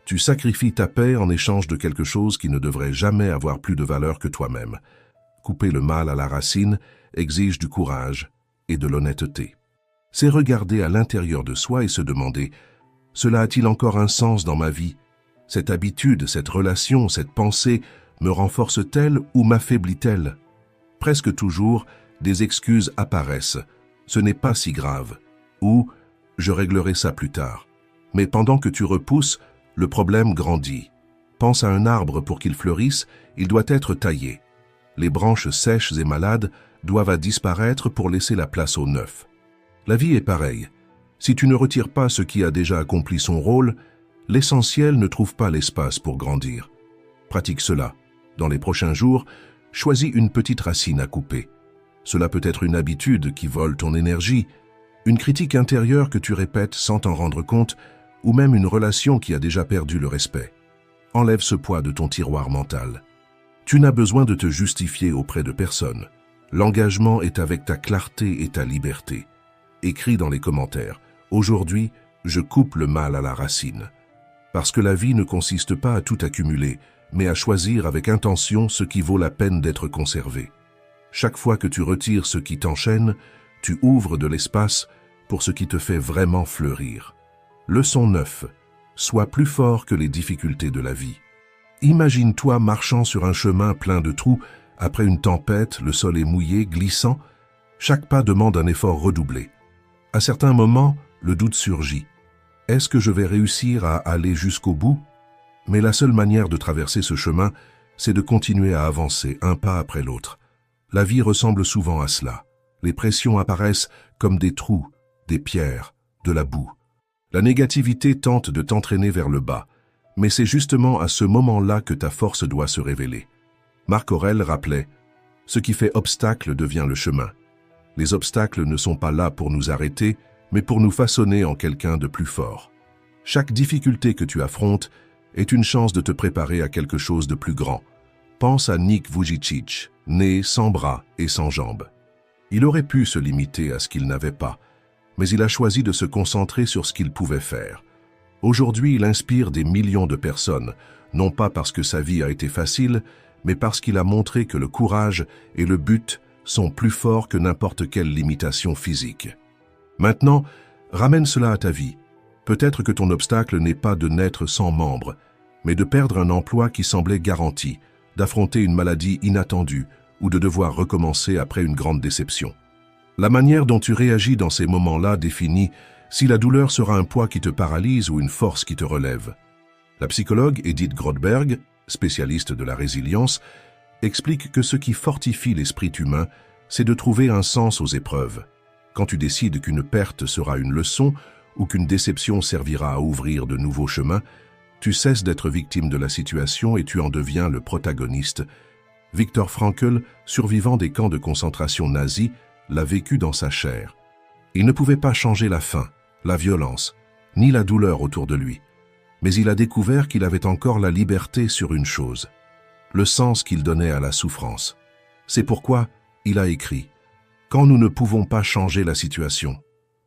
tu sacrifies ta paix en échange de quelque chose qui ne devrait jamais avoir plus de valeur que toi-même. Couper le mal à la racine exige du courage et de l'honnêteté. C'est regarder à l'intérieur de soi et se demander « Cela a-t-il encore un sens dans ma vie? Cette habitude, cette relation, cette pensée me renforce-t-elle ou m'affaiblit-elle » Presque toujours, des excuses apparaissent. « Ce n'est pas si grave » ou « Je réglerai ça plus tard ». Mais pendant que tu repousses, le problème grandit. Pense à un arbre pour qu'il fleurisse, il doit être taillé. Les branches sèches et malades doivent disparaître pour laisser la place au neuf. La vie est pareille. Si tu ne retires pas ce qui a déjà accompli son rôle, l'essentiel ne trouve pas l'espace pour grandir. Pratique cela. Dans les prochains jours, choisis une petite racine à couper. Cela peut être une habitude qui vole ton énergie, une critique intérieure que tu répètes sans t'en rendre compte, ou même une relation qui a déjà perdu le respect. Enlève ce poids de ton tiroir mental. Tu n'as besoin de te justifier auprès de personne. L'engagement est avec ta clarté et ta liberté. Écris dans les commentaires « Aujourd'hui, je coupe le mal à la racine ». Parce que la vie ne consiste pas à tout accumuler, mais à choisir avec intention ce qui vaut la peine d'être conservé. Chaque fois que tu retires ce qui t'enchaîne, tu ouvres de l'espace pour ce qui te fait vraiment fleurir. Leçon 9. Sois plus fort que les difficultés de la vie. Imagine-toi marchant sur un chemin plein de trous, après une tempête, le sol est mouillé, glissant. Chaque pas demande un effort redoublé. À certains moments, le doute surgit. Est-ce que je vais réussir à aller jusqu'au bout? Mais la seule manière de traverser ce chemin, c'est de continuer à avancer un pas après l'autre. La vie ressemble souvent à cela. Les pressions apparaissent comme des trous, des pierres, de la boue. La négativité tente de t'entraîner vers le bas, mais c'est justement à ce moment-là que ta force doit se révéler. Marc Aurèle rappelait « Ce qui fait obstacle devient le chemin ». Les obstacles ne sont pas là pour nous arrêter, mais pour nous façonner en quelqu'un de plus fort. Chaque difficulté que tu affrontes est une chance de te préparer à quelque chose de plus grand. Pense à Nick Vujicic, né sans bras et sans jambes. Il aurait pu se limiter à ce qu'il n'avait pas, mais il a choisi de se concentrer sur ce qu'il pouvait faire. Aujourd'hui, il inspire des millions de personnes, non pas parce que sa vie a été facile, mais parce qu'il a montré que le courage et le but sont plus forts que n'importe quelle limitation physique. Maintenant, ramène cela à ta vie. Peut-être que ton obstacle n'est pas de naître sans membres, mais de perdre un emploi qui semblait garanti, d'affronter une maladie inattendue ou de devoir recommencer après une grande déception. La manière dont tu réagis dans ces moments-là définit si la douleur sera un poids qui te paralyse ou une force qui te relève. La psychologue Edith Grothberg, spécialiste de la résilience, explique que ce qui fortifie l'esprit humain, c'est de trouver un sens aux épreuves. Quand tu décides qu'une perte sera une leçon ou qu'une déception servira à ouvrir de nouveaux chemins, tu cesses d'être victime de la situation et tu en deviens le protagoniste. Viktor Frankl, survivant des camps de concentration nazis, l'a vécu dans sa chair. Il ne pouvait pas changer la faim, la violence, ni la douleur autour de lui. Mais il a découvert qu'il avait encore la liberté sur une chose, le sens qu'il donnait à la souffrance. C'est pourquoi il a écrit « Quand nous ne pouvons pas changer la situation,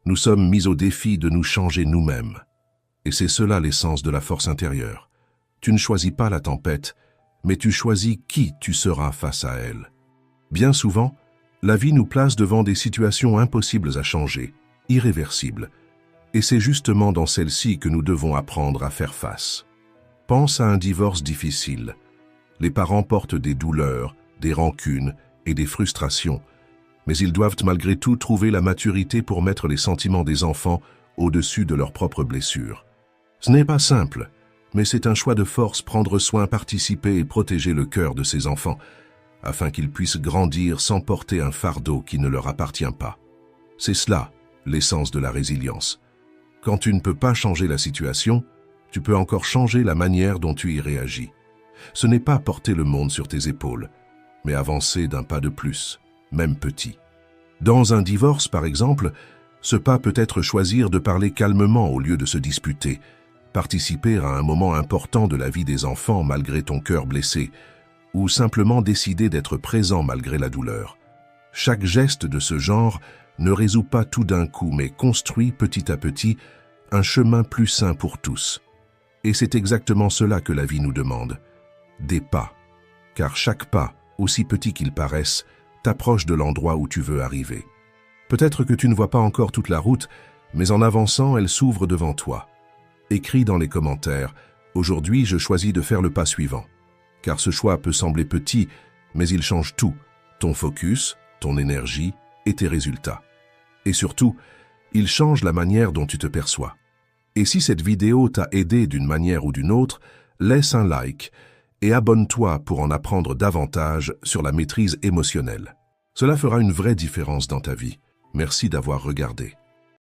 nous sommes mis au défi de nous changer nous-mêmes. » Et c'est cela l'essence de la force intérieure. Tu ne choisis pas la tempête, mais tu choisis qui tu seras face à elle. Bien souvent, la vie nous place devant des situations impossibles à changer, irréversibles. Et c'est justement dans celle-ci que nous devons apprendre à faire face. Pense à un divorce difficile. Les parents portent des douleurs, des rancunes et des frustrations, mais ils doivent malgré tout trouver la maturité pour mettre les sentiments des enfants au-dessus de leurs propres blessures. Ce n'est pas simple, mais c'est un choix de force prendre soin, participer et protéger le cœur de ces enfants, afin qu'ils puissent grandir sans porter un fardeau qui ne leur appartient pas. C'est cela, l'essence de la résilience. Quand tu ne peux pas changer la situation, tu peux encore changer la manière dont tu y réagis. Ce n'est pas porter le monde sur tes épaules, mais avancer d'un pas de plus, même petit. Dans un divorce, par exemple, ce pas peut être choisir de parler calmement au lieu de se disputer, participer à un moment important de la vie des enfants malgré ton cœur blessé, ou simplement décider d'être présent malgré la douleur. Chaque geste de ce genre ne résout pas tout d'un coup, mais construit petit à petit un chemin plus sain pour tous. Et c'est exactement cela que la vie nous demande. Des pas. Car chaque pas, aussi petit qu'il paraisse, t'approche de l'endroit où tu veux arriver. Peut-être que tu ne vois pas encore toute la route, mais en avançant, elle s'ouvre devant toi. Écris dans les commentaires « Aujourd'hui, je choisis de faire le pas suivant ». Car ce choix peut sembler petit, mais il change tout, ton focus, ton énergie et tes résultats. Et surtout, il change la manière dont tu te perçois. Et si cette vidéo t'a aidé d'une manière ou d'une autre, laisse un like et abonne-toi pour en apprendre davantage sur la maîtrise émotionnelle. Cela fera une vraie différence dans ta vie. Merci d'avoir regardé.